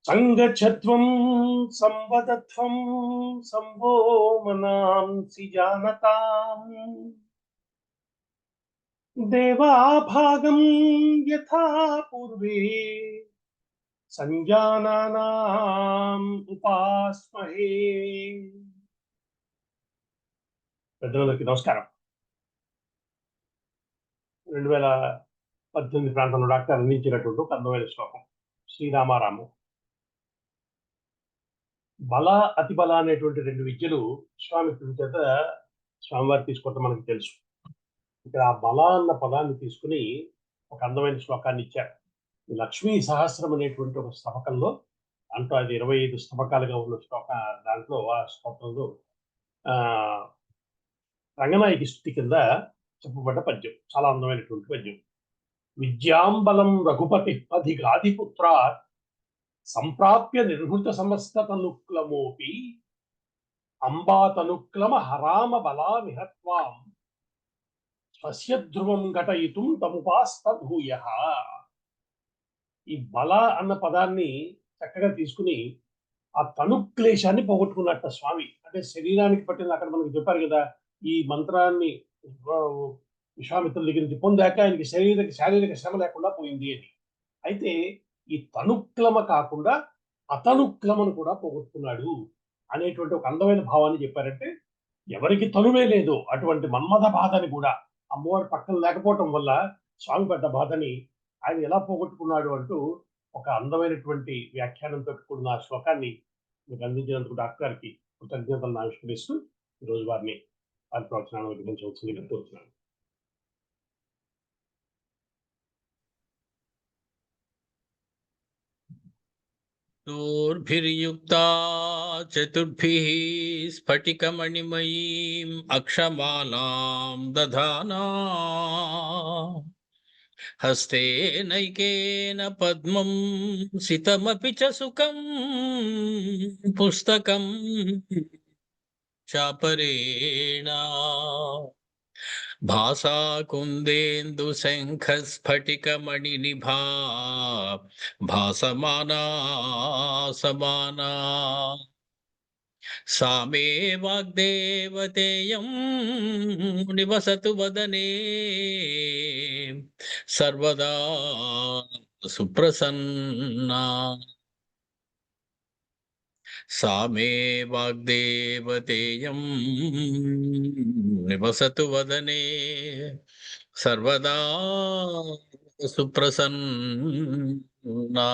సంగచ్చత్వం సంవదత్వం సంభో మనాంసి జానతాం దేవాభాగం యథా పూర్వే సంజానానాం ఉపాస్మహే. పెద్దలందరికీ నమస్కారం. 2018 ప్రాంతంలో డాక్టర్ అందించినటువంటి ఒక అందమైన శ్లోకం. శ్రీరామారాము. బల అతి బల అనేటువంటి రెండు విద్యలు విశ్వామిత్రుడి చేత స్వామివారు తీసుకోవటం మనకు తెలుసు. ఇక్కడ ఆ బల అన్న పదాన్ని తీసుకుని ఒక అందమైన శ్లోకాన్ని ఇచ్చారు. లక్ష్మీ సహస్రం అనేటువంటి ఒక స్తవకంలో, దాంట్లో అది 25 స్తవకాలుగా ఉన్న శ్లోక, దాంట్లో ఆ స్తోత్రంలో రంగనాయకి స్థుతి కింద చెప్పబడ్డ పద్యం. చాలా అందమైనటువంటి పద్యం. విద్యాంబలం రఘుపతి అధిగాధిపుత్ర సంప్రాప్య నిర్హృత సమస్త తనుక్లమోపి అంబాతనుక్లమ హరామ బలా విహత్వాం స్వస్య ధ్రువం ఘటయితుం తముపాస్త భూయ. ఈ బల అన్న పదాన్ని చక్కగా తీసుకుని ఆ తనుక్లేశాన్ని పోగొట్టుకున్నట్ట స్వామి. అంటే శరీరానికి పట్టింది. అక్కడ మనకు చెప్పారు కదా, ఈ మంత్రాన్ని విశ్వామిత్రుల దగ్గర నుంచి పొందాక ఆయనకి శారీరక శ్రమ లేకుండా పోయింది అని. అయితే ఈ తనుక్లమ కాకుండా అతనుక్లమను కూడా పోగొట్టుకున్నాడు అనేటువంటి ఒక అందమైన భావాన్ని చెప్పారంటే, ఎవరికి తనువే లేదు అటువంటి మన్మథ బాధని కూడా అమ్మవారి పక్కన లేకపోవటం వల్ల స్వామి పడ్డ బాధని ఆయన ఎలా పోగొట్టుకున్నాడు అంటూ ఒక అందమైనటువంటి వ్యాఖ్యానంతో కూడిన ఆ శ్లోకాన్ని మీకు అందించినందుకు డాక్టర్ గారికి కృతజ్ఞతలను ఆవిష్కరిస్తూ ఈరోజు వారి ప్రవచనాన్ని విధించవలసిందిగా కోరుతున్నాను. దూర్భిర్యుక్తా చతుర్భిః స్ఫటికమణిమయీం అక్షమాలాం దధానా హస్తేనైకేన పద్మం సితమపి చ సుఖం పుస్తకం చాపరేణ భాసా కుందేందు శంఖ స్ఫటికమణి నిభా భాసమానా సమానా సామే వాగ్దేవతేయం నివసతు వదనే సర్వదా సుప్రసన్నా. సామే వాగ్దేవతేయం నివసతు వదనే సర్వదా సుప్రసన్నా.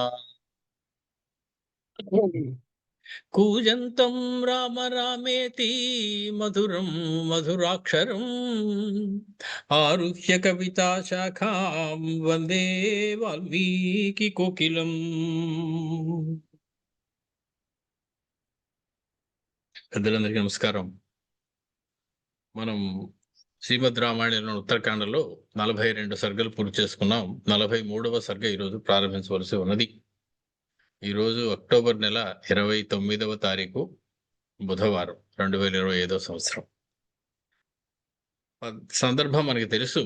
కూజంతం రామ రామేతి మధురం మధురాక్షరం ఆరుహ్య కవితా శాఖాం వందే వాల్మీకి కోకిలం. పెద్దలందరికీ నమస్కారం. మనం శ్రీమద్ రామాయణంలో ఉత్తరకాండలో 42 సర్గలు పూర్తి చేసుకున్నాం. 43వ సర్గ ఈరోజు ప్రారంభించవలసి ఉన్నది. ఈరోజు అక్టోబర్ నెల 29వ తారీఖు బుధవారం 2025 సంవత్సరం. సందర్భం మనకి తెలుసు.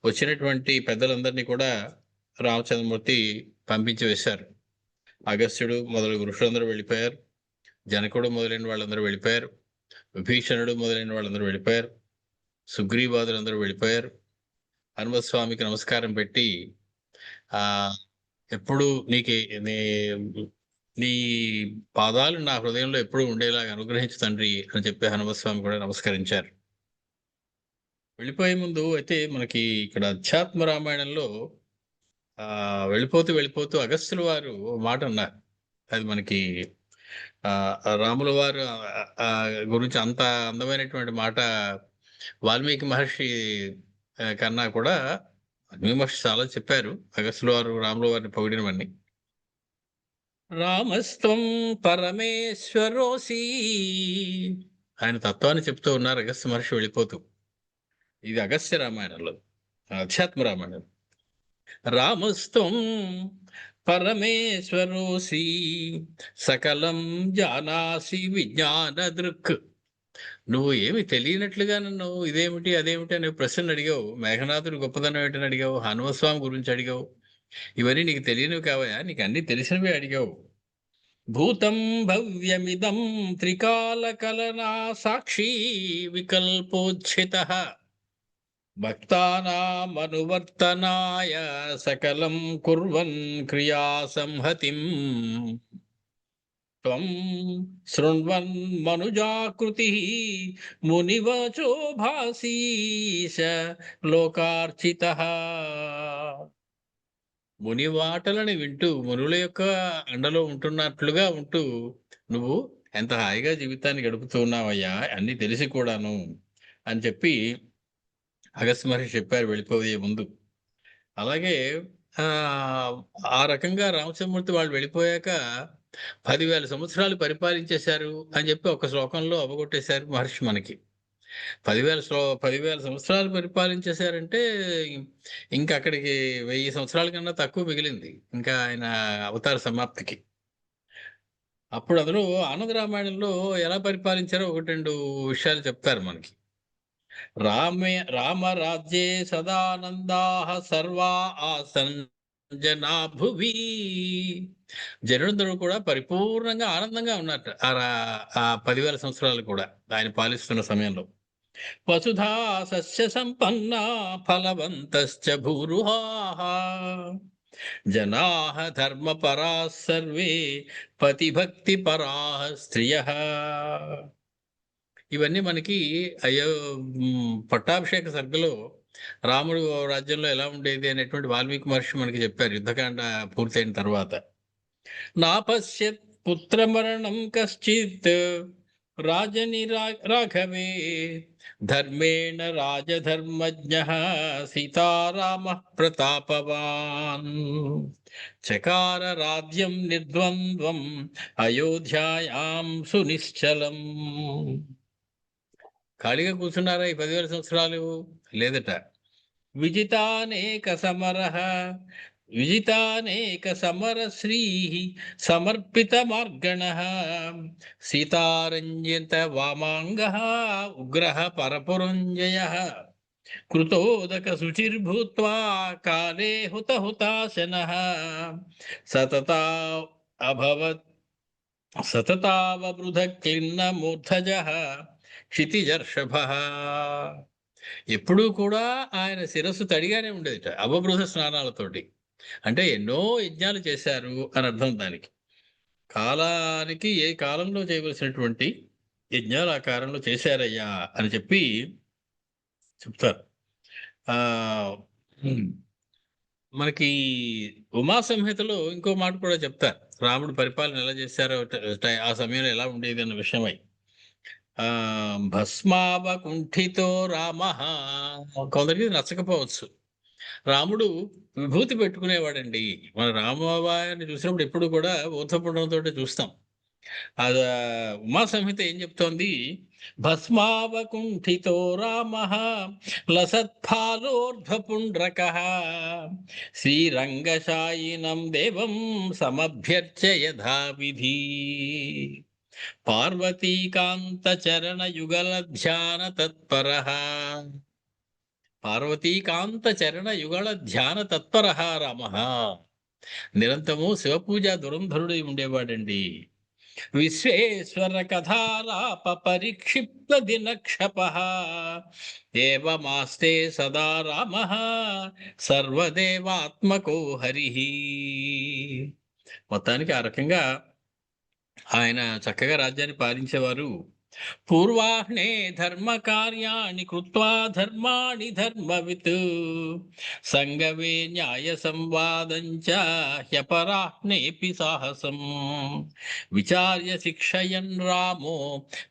వచ్చినటువంటి పెద్దలందరినీ కూడా రామచంద్రమూర్తి పంపించి వేశారు. అగస్త్యుడు మొదలగు ఋషులందరూ వెళ్ళిపోయారు. జనకుడు మొదలైన వాళ్ళందరూ వెళ్ళిపోయారు. విభీషణుడు మొదలైన వాళ్ళందరూ వెళ్ళిపోయారు. సుగ్రీవాదులందరూ వెళ్ళిపోయారు. హనుమస్వామికి నమస్కారం పెట్టి ఎప్పుడు నీ పాదాలు నా హృదయంలో ఎప్పుడు ఉండేలాగా అనుగ్రహించు తండ్రి అని చెప్పి హనుమస్వామి కూడా నమస్కరించారు. వెళ్ళిపోయే ముందు అయితే మనకి ఇక్కడ అధ్యాత్మ రామాయణంలో వెళ్ళిపోతూ అగస్త్యుల వారు మాట అన్నారు. అది మనకి రాముల వారు గురించి అంత అందమైనటువంటి మాట వాల్మీకి మహర్షి కన్నా కూడా వాల్మీకి మహర్షి చాలా చెప్పారు. అగస్త్యుల వారు రాముల వారిని పొగిడినవన్నీ. రామస్త్వం పరమేశ్వరోసి ఆయన తత్వాన్ని చెప్తూ ఉన్నారు అగస్త్య మహర్షి వెళ్ళిపోతూ. ఇది అగస్త్య రామాయణంలో, అధ్యాత్మ రామాయణం. రామస్త్వం పరమేశ్వరోసి సకలం జానాసి విజ్ఞాన దృక్. నువ్వు ఏమి తెలియనట్లుగా నన్ను ఇదేమిటి అదేమిటి అనే ప్రశ్న అడిగావు. మేఘనాథుడు గొప్పదనం ఏంటని అడిగావు. హనుమస్వామి గురించి అడిగావు. ఇవన్నీ నీకు తెలియనివి కావయా, నీకు అన్ని తెలిసినవే అడిగావు. భూతం భవ్యమిదం త్రికాల కలనా సాక్షి వికల్పోచ్ఛిత భక్తానామనువర్తనాయ సకలం కుర్వన్ క్రియా సంహతిం త్వం శృణ్వన్ మనుజాకృతి మునివచో భాసీశ లోకార్చితః. ముని వాటలని వింటూ మునుల యొక్క అండలో ఉంటున్నట్లుగా ఉంటూ నువ్వు ఎంత హాయిగా జీవితాన్ని గడుపుతూ ఉన్నావయ్యా, అన్నీ తెలిసి కూడాను అని చెప్పి అగస్త్య మహర్షి చెప్పారు వెళ్ళిపోయే ముందు. అలాగే ఆ రకంగా రామచంద్రమూర్తి వాళ్ళు వెళ్ళిపోయాక 10,000 సంవత్సరాలు పరిపాలించేశారు అని చెప్పి ఒక శ్లోకంలో అవగొట్టేశారు మహర్షి మనకి. 10,000 సంవత్సరాలు పరిపాలించేశారంటే ఇంకా అక్కడికి 1000 సంవత్సరాల కన్నా తక్కువ మిగిలింది ఇంకా ఆయన అవతార సమాప్తికి. అప్పుడు అందులో ఆనంద రామాయణంలో ఎలా పరిపాలించారో 1-2 విషయాలు చెప్తారు మనకి. రామరాజ్యే సదానందాః సర్వా ఆసన్ జనా భువి. జనులందరూ కూడా పరిపూర్ణంగా ఆనందంగా ఉన్నట్ట ఆ 10,000 సంవత్సరాలు కూడా ఆయన పాలిస్తున్న సమయంలో. వసుధా సస్య సంపన్న ఫలవంతశ్చ భూరుహాః జనాః ధర్మపరాः సర్వే పతిభక్తిపరాः స్త్రియః. ఇవన్నీ మనకి పట్టాభిషేక సర్గలో రాముడు రాజ్యంలో ఎలా ఉండేది అనేటువంటి వాల్మీకి మహర్షి మనకి చెప్పారు యుద్ధకాండ పూర్తయిన తర్వాత. నాపశ్యత్ పుత్రమరణం కశ్చిత్ రాజని రాఘవే ధర్మేణ రాజధర్మజ్ఞః సీతారామః ప్రతాపవాన్ చకార రాజ్యం నిర్ద్వంద్వం అయోధ్యాయాం సునిశ్చలం. ఖాళీగా కూర్చున్నారా ఈ 10,000 సంవత్సరాలు? లేదట. విజితానేక సమరశ్రీ సమర్పిత మార్గణః సీతారంజిత వామాంగః ఉగ్రః పరపురంజయః కృతోదక శుచిర్భూత్వా కాలే హుతాశనః సతతావబృధ క్లిన్న మూర్ధజః క్షితిజర్షభః. ఎప్పుడూ కూడా ఆయన శిరస్సు తడిగానే ఉండేదిట అవబృధ స్నానాలతోటి. అంటే ఎన్నో యజ్ఞాలు చేశారు అని అర్థం దానికి. కాలానికి ఏ కాలంలో చేయవలసినటువంటి యజ్ఞాలు ఆ కాలంలో చేశారయ్యా అని చెప్పి చెప్తారు. మనకి ఉమా సంహితలో ఇంకో మాట కూడా చెప్తారు రాముడు పరిపాలన ఎలా చేశారో ఆ సమయంలో ఎలా ఉండేది అన్న విషయమై. భస్మావకుంఠితో రామః. కొందరికి నచ్చకపోవచ్చు. రాముడు విభూతి పెట్టుకునేవాడండి. మన రామవారిని చూసినప్పుడు ఎప్పుడు కూడా ఊర్ధ్వపుండ్రంతో చూస్తాం. అది ఉమా సంహిత ఏం చెప్తోంది? భస్మావకుంఠితో రామః లసత్ఫాలోర్ధ్వపుండ్రకః శ్రీరంగశాయినం దేవం సమభ్యర్చ్య యథావిధి పార్వతీకాంత చరణ యుగల ధ్యాన తత్పరః. పార్వతీకాంత చరణ యుగళ ధ్యాన తత్పరః రామః. నిరంతరము శివపూజ దురంధరుడై ఉండేవాడండి. విశ్వేశ్వర కథాలాప పరిక్షిప్త దినక్షపః ఏవమాస్తే సదా రామః సర్వదేవాత్మకో హరిః. మొత్తానికి ఆ రకంగా ఆయన చక్కగా రాజ్యాన్ని పాలించేవారు. పూర్వాహ్నే ధర్మ కార్యాణి కృత్వా ధర్మాణి ధర్మవిత్ సంగవే న్యాయ సంవాదంచ హ్యపరాహ్నేపి సాహసం విచార్య శిక్షయన్ రామో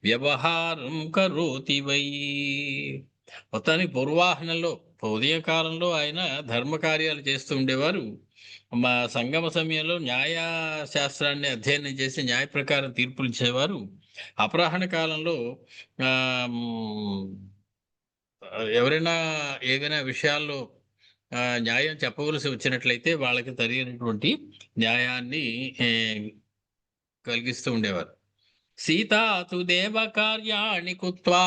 వ్యవహారం కరోతి వై. మొత్తానికి పూర్వాహ్నంలో ఉదయకాలంలో ఆయన ధర్మ కార్యాలు చేస్తూ ఉండేవారు. మా సంగమ సమయంలో న్యాయ శాస్త్రాన్ని అధ్యయనం చేసి న్యాయ ప్రకారం తీర్పులు ఇచ్చేవారు. అపరాహ్న కాలంలో ఎవరైనా ఏదైనా విషయాల్లో న్యాయం చెప్పవలసి వచ్చినట్లయితే వాళ్ళకి తగినటువంటి న్యాయాన్ని కలిగిస్తూ ఉండేవారు. సీతా తు దేవకార్యాణి కుత్వా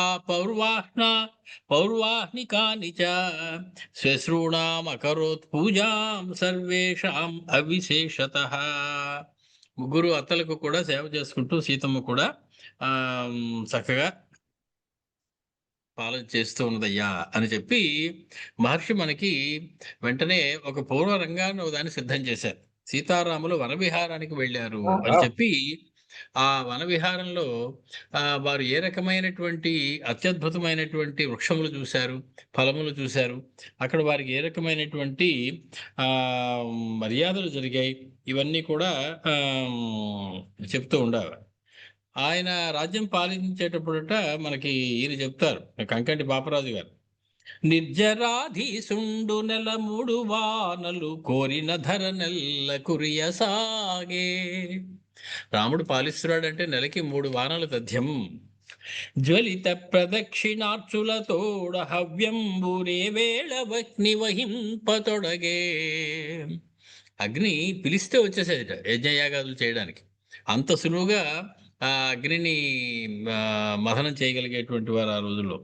పౌర్వాహ్నికాని చ శ్వశ్రూణామకరోత్ పూజాం సర్వేషాం అవిశేషతః. ముగ్గురు అత్తలకు కూడా సేవ చేసుకుంటూ సీతమ్మ కూడా చక్కగా పాలన చేస్తూ ఉన్నదయ్యా అని చెప్పి మహర్షి మనకి వెంటనే ఒక పూర్వ రంగాన్ని దాన్ని సిద్ధం చేశారు. సీతారాములు వనవిహారానికి వెళ్ళారు అని చెప్పి ఆ వనవిహారంలో వారు ఏ రకమైనటువంటి అత్యద్భుతమైనటువంటి వృక్షములు చూశారు, ఫలములు చూశారు, అక్కడ వారికి ఏ రకమైనటువంటి మర్యాదలు జరిగాయి, ఇవన్నీ కూడా చెప్తూ ఉండేవారు. ఆయన రాజ్యం పాలించేటప్పుడట మనకి ఈయన చెప్తారు, కంకంటి బాపరాజు గారు. నిర్జరాధీసుండు నెల 3 వానలు కోరిన ధర నెల్ల కురియసాగే. రాముడు పాలిస్తున్నాడంటే నెలకి 3 వానలు తథ్యం. జ్వలిత ప్రదక్షిణార్చులతోడ హవ్యంబురే వేళ వహ్ని వహింపతొడగే. అగ్ని పిలిస్తే వచ్చేసేదట యజ్ఞయాగాదులు చేయడానికి. అంత సులువుగా ఆ అగ్నిని మథనం చేయగలిగేటువంటి వారు ఆ రోజుల్లో.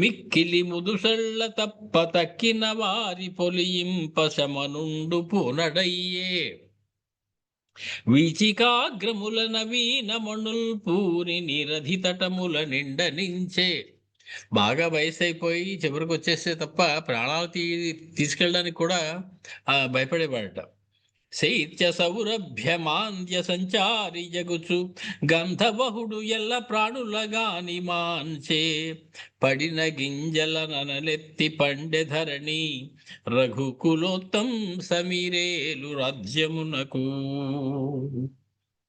మిక్కిలి ముదుసళ్ళ తప్ప తక్కిన వారి పొలియింప శమనుండు పూనడయ్యే. వీచికాగ్రముల నవీన మణుల్ పూరి నిరధి తటముల నిండనించే. బాగా వయసు అయిపోయి చివరికి వచ్చేస్తే తప్ప ప్రాణాలు తీసుకెళ్ళడానికి కూడా భయపడేవాడట. శైత్య సౌరభ్యమాంద్య సంచారి జగుచు గంధవహుడు ఎల్ల ప్రాణులగాని మాంచే. పడిన గింజల ననలెత్తి పండె ధరణి రఘుకులోత్తం సమీరేలు రాజ్యమునకు.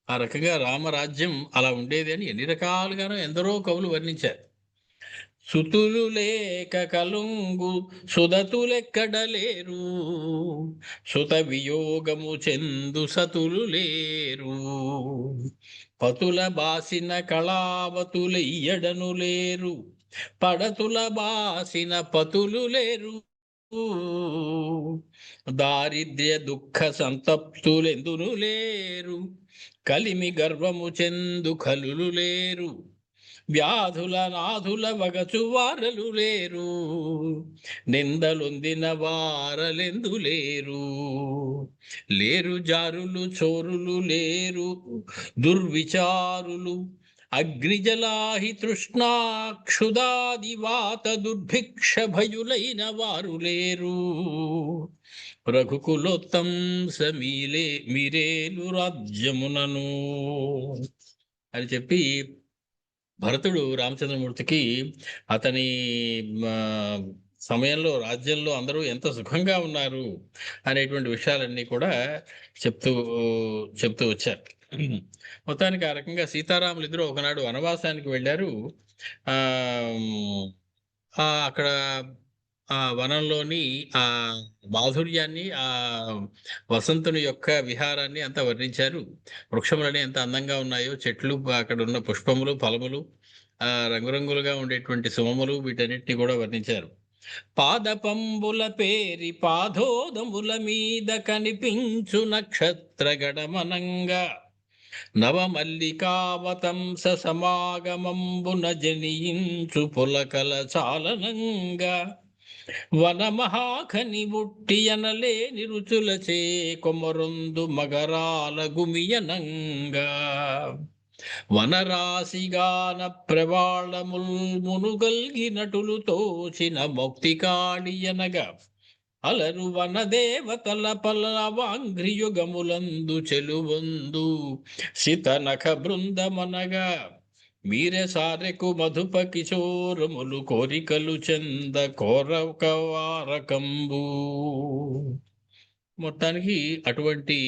ఆ రకంగా రామరాజ్యం అలా ఉండేది అని ఎన్ని రకాలుగానో ఎందరో కవులు వర్ణించారు. సుతులు లేక కలుంగు సుదతులెక్కడలేరు, సుత వియోగము చెందు సతులు లేరు. పతుల బాసిన కళావతులెయ్యడను లేరు, పడతుల బాసిన పతులు లేరు. దారిద్ర్య దుఃఖ సంతప్తులెందును లేరు, కలిమి గర్వము చెందు కలులు లేరు. వ్యాధుల నాధుల వగచు వారలు లేరు, నిందలొందిన వారలెందు లేరు. లేరు జారులు చోరులు లేరు, దుర్విచారులు అగ్నిజలాహి తృష్ణాక్షుదాది వాత దుర్భిక్ష భయులైన వారు లేరు. రఘుకులోత్తం సమీలే మీరేలు రాజ్యమునను అని చెప్పి భరతుడు రామచంద్రమూర్తికి అతని సమయంలో రాజ్యంలో అందరూ ఎంత సుఖంగా ఉన్నారు అనేటువంటి విషయాలన్నీ కూడా చెప్తూ వచ్చారు. మొత్తానికి ఆ రకంగా సీతారాములు ఇద్దరు ఒకనాడు వనవాసానికి వెళ్ళారు. అక్కడ ఆ వనంలోని ఆ మాధుర్యాన్ని, ఆ వసంతుని యొక్క విహారాన్ని అంతా వర్ణించారు. వృక్షములని ఎంత అందంగా ఉన్నాయో, చెట్లు, అక్కడ ఉన్న పుష్పములు, ఫలములు, రంగురంగులుగా ఉండేటువంటి సుమములు, వీటన్నిటిని కూడా వర్ణించారు. పాదపంబుల పేరి పాదోదముల మీద కనిపించు నక్షత్ర గడమనంగా, నవమల్లికావతంస సమాగమంబున జనియించు పులకల చాలనంగా, వనమహాఖని ముట్టియనలేని రుచులచే కొమరొందు మగరాల గుమియనంగా, వనరాశిగాన ప్రవాళముల్ మునుగల్గినటులు తోచిన మొక్తికాళియనగా, అలరు వనదేవతల పల్లవాంఘ్రియుగములందు చెలువందు సితనఖ బృందమనగా, మీరె సారెకు మధుప కిశోరములు కోరికలు చెంద కోరకవారకంబు. మొత్తానికి అటువంటి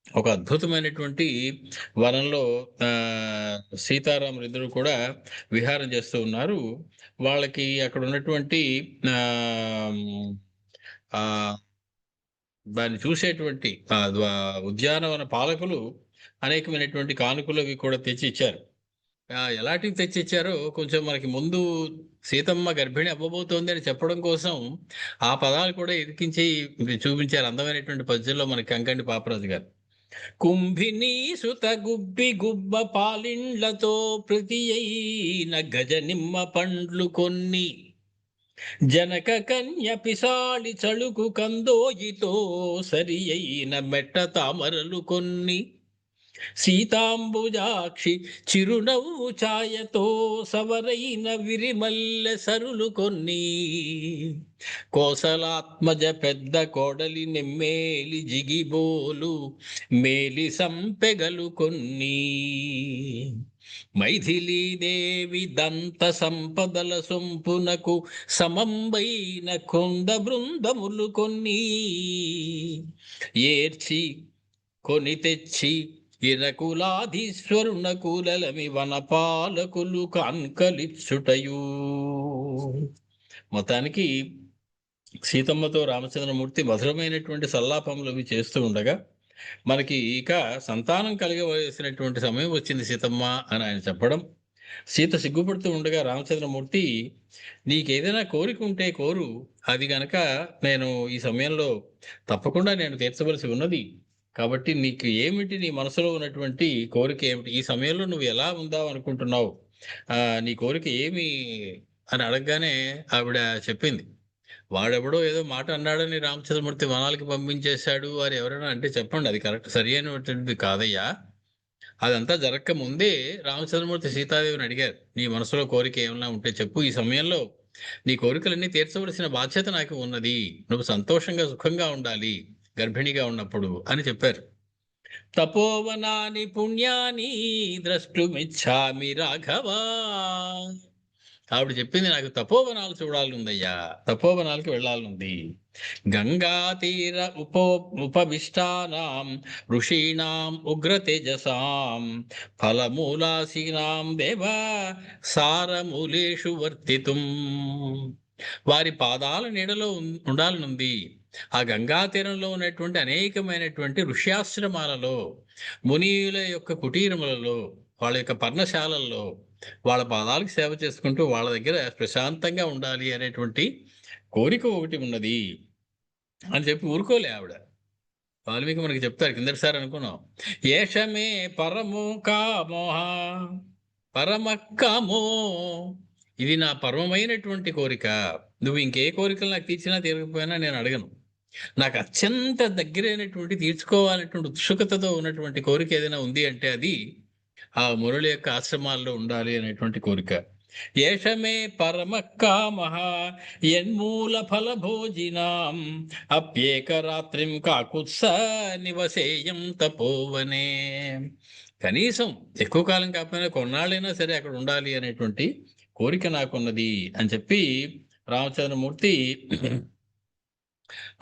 ఒక అద్భుతమైనటువంటి వనంలో సీతారాములు ఇద్దరు కూడా విహారం చేస్తూ ఉన్నారు. వాళ్ళకి అక్కడ ఉన్నటువంటి దాన్ని చూసేటువంటి ఉద్యానవన పాలకులు అనేకమైనటువంటి కానుకలు అవి కూడా తెచ్చి ఇచ్చారు. ఎలాంటివి తెచ్చిచ్చారో కొంచెం మనకి ముందు సీతమ్మ గర్భిణి అవ్వబోతోంది అని చెప్పడం కోసం ఆ పదాలు కూడా ఇరికించి చూపించారు అందమైనటువంటి పద్యంలో మనకి కంకంటి పాపరాజు గారు. కుంభినీ సుత గుబ్బి గుబ్బ పాలిండ్లతో ప్రతి అయిన గజ నిమ్మ పండ్లు కొన్ని, జనక కన్య పిసాళి చళుకు కందోయితో సరి అయిన మెట్ట తామరలు కొన్ని, సీతాంబుజాక్షి చిరునవ్వు ఛాయతో సవరైన విరిమల్లె సరులు కొన్ని, కోసలాత్మజ పెద్ద కోడలి నెమ్మేలి జిగిబోలు మేలి సంపెగలు కొన్ని, మైథిలీదేవి దంత సంపదల సొంపునకు సమంబైన కొండ బృందములు కొన్ని, ఏర్చి కొని తెచ్చి ఇరకులాధీశ్వరునకు లలమి వనపాలకులు కాన్కలిచ్చుటయు. మొత్తానికి సీతమ్మతో రామచంద్రమూర్తి మధురమైనటువంటి సల్లాపములు అవి చేస్తూ ఉండగా మనకి ఇక సంతానం కలిగవలసినటువంటి సమయం వచ్చింది సీతమ్మ అని ఆయన చెప్పడం. సీత సిగ్గుపడుతూ ఉండగా రామచంద్రమూర్తి, నీకేదైనా కోరిక ఉంటే కోరు, అది గనక నేను ఈ సమయంలో తప్పకుండా నేను తీర్చవలసి ఉన్నది. కాబట్టి నీకు ఏమిటి, నీ మనసులో ఉన్నటువంటి కోరిక ఏమిటి, ఈ సమయంలో నువ్వు ఎలా ఉందావు అనుకుంటున్నావు, నీ కోరిక ఏమి అని అడగగానే ఆవిడ చెప్పింది. వాడెవడో ఏదో మాట అన్నాడని రామచంద్రమూర్తి వనాలకి పంపించేశాడు వారు ఎవరైనా అంటే చెప్పండి, అది కరెక్ట్ సరి అయినటువంటిది కాదయ్యా. అదంతా జరగక ముందే రామచంద్రమూర్తి సీతాదేవిని అడిగారు, నీ మనసులో కోరిక ఏమన్నా ఉంటే చెప్పు, ఈ సమయంలో నీ కోరికలన్నీ తీర్చవలసిన బాధ్యత నాకు ఉన్నది, నువ్వు సంతోషంగా సుఖంగా ఉండాలి గర్భిణిగా ఉన్నప్పుడు అని చెప్పారు. తపోవనాని పుణ్యాని ద్రష్టుమిచ్చామి రాఘవా. ఆవిడ చెప్పింది, నాకు తపోవనాలు చూడాలనుందయ్యా, తపోవనాలకి వెళ్ళాలనుంది. గంగా తీర ఉపవిష్టానాం ఋషీణాం ఉగ్రతేజసాం ఫలమూలాసీనాం దేవ సారమూలేషు వర్తితుం. వారి పాదాల నీడలో ఉండాలనుంది. ఆ గంగా తీరంలో ఉన్నటువంటి అనేకమైనటువంటి ఋష్యాశ్రమాలలో, మునియుల యొక్క కుటీరములలో, వాళ్ళ యొక్క పర్ణశాలల్లో వాళ్ళ పాదాలకు సేవ చేసుకుంటూ వాళ్ళ దగ్గర ప్రశాంతంగా ఉండాలి అనేటువంటి కోరిక ఒకటి ఉన్నది అని చెప్పి ఊరుకోలే ఆవిడ. వాల్మీకి మనకి చెప్తారు, కిందటిసారి అనుకున్నాం, ఏషమే పరమో కామోహ పరమ కామో, ఇది నా పరమమైనటువంటి కోరిక. నువ్వు ఇంకే కోరికలు నాకు తీర్చినా తీరకపోయినా నేను అడగను. నాకు అత్యంత దగ్గరైనటువంటి తీర్చుకోవాలనేటువంటి ఉత్సుకతతో ఉన్నటువంటి కోరిక ఏదైనా ఉంది అంటే అది ఆ మురళి యొక్క ఆశ్రమాల్లో ఉండాలి అనేటువంటి కోరిక. ఏషమే పరమ కామః యన్మూల ఫల భోజినాం అప్యేక రాత్రిం కాకుత్స నివసేయం తపోవనే. కనీసం ఎక్కువ కాలం కాకపోయినా కొన్నాళ్ళైనా సరే అక్కడ ఉండాలి అనేటువంటి కోరిక నాకున్నది అని చెప్పి రామచంద్రమూర్తి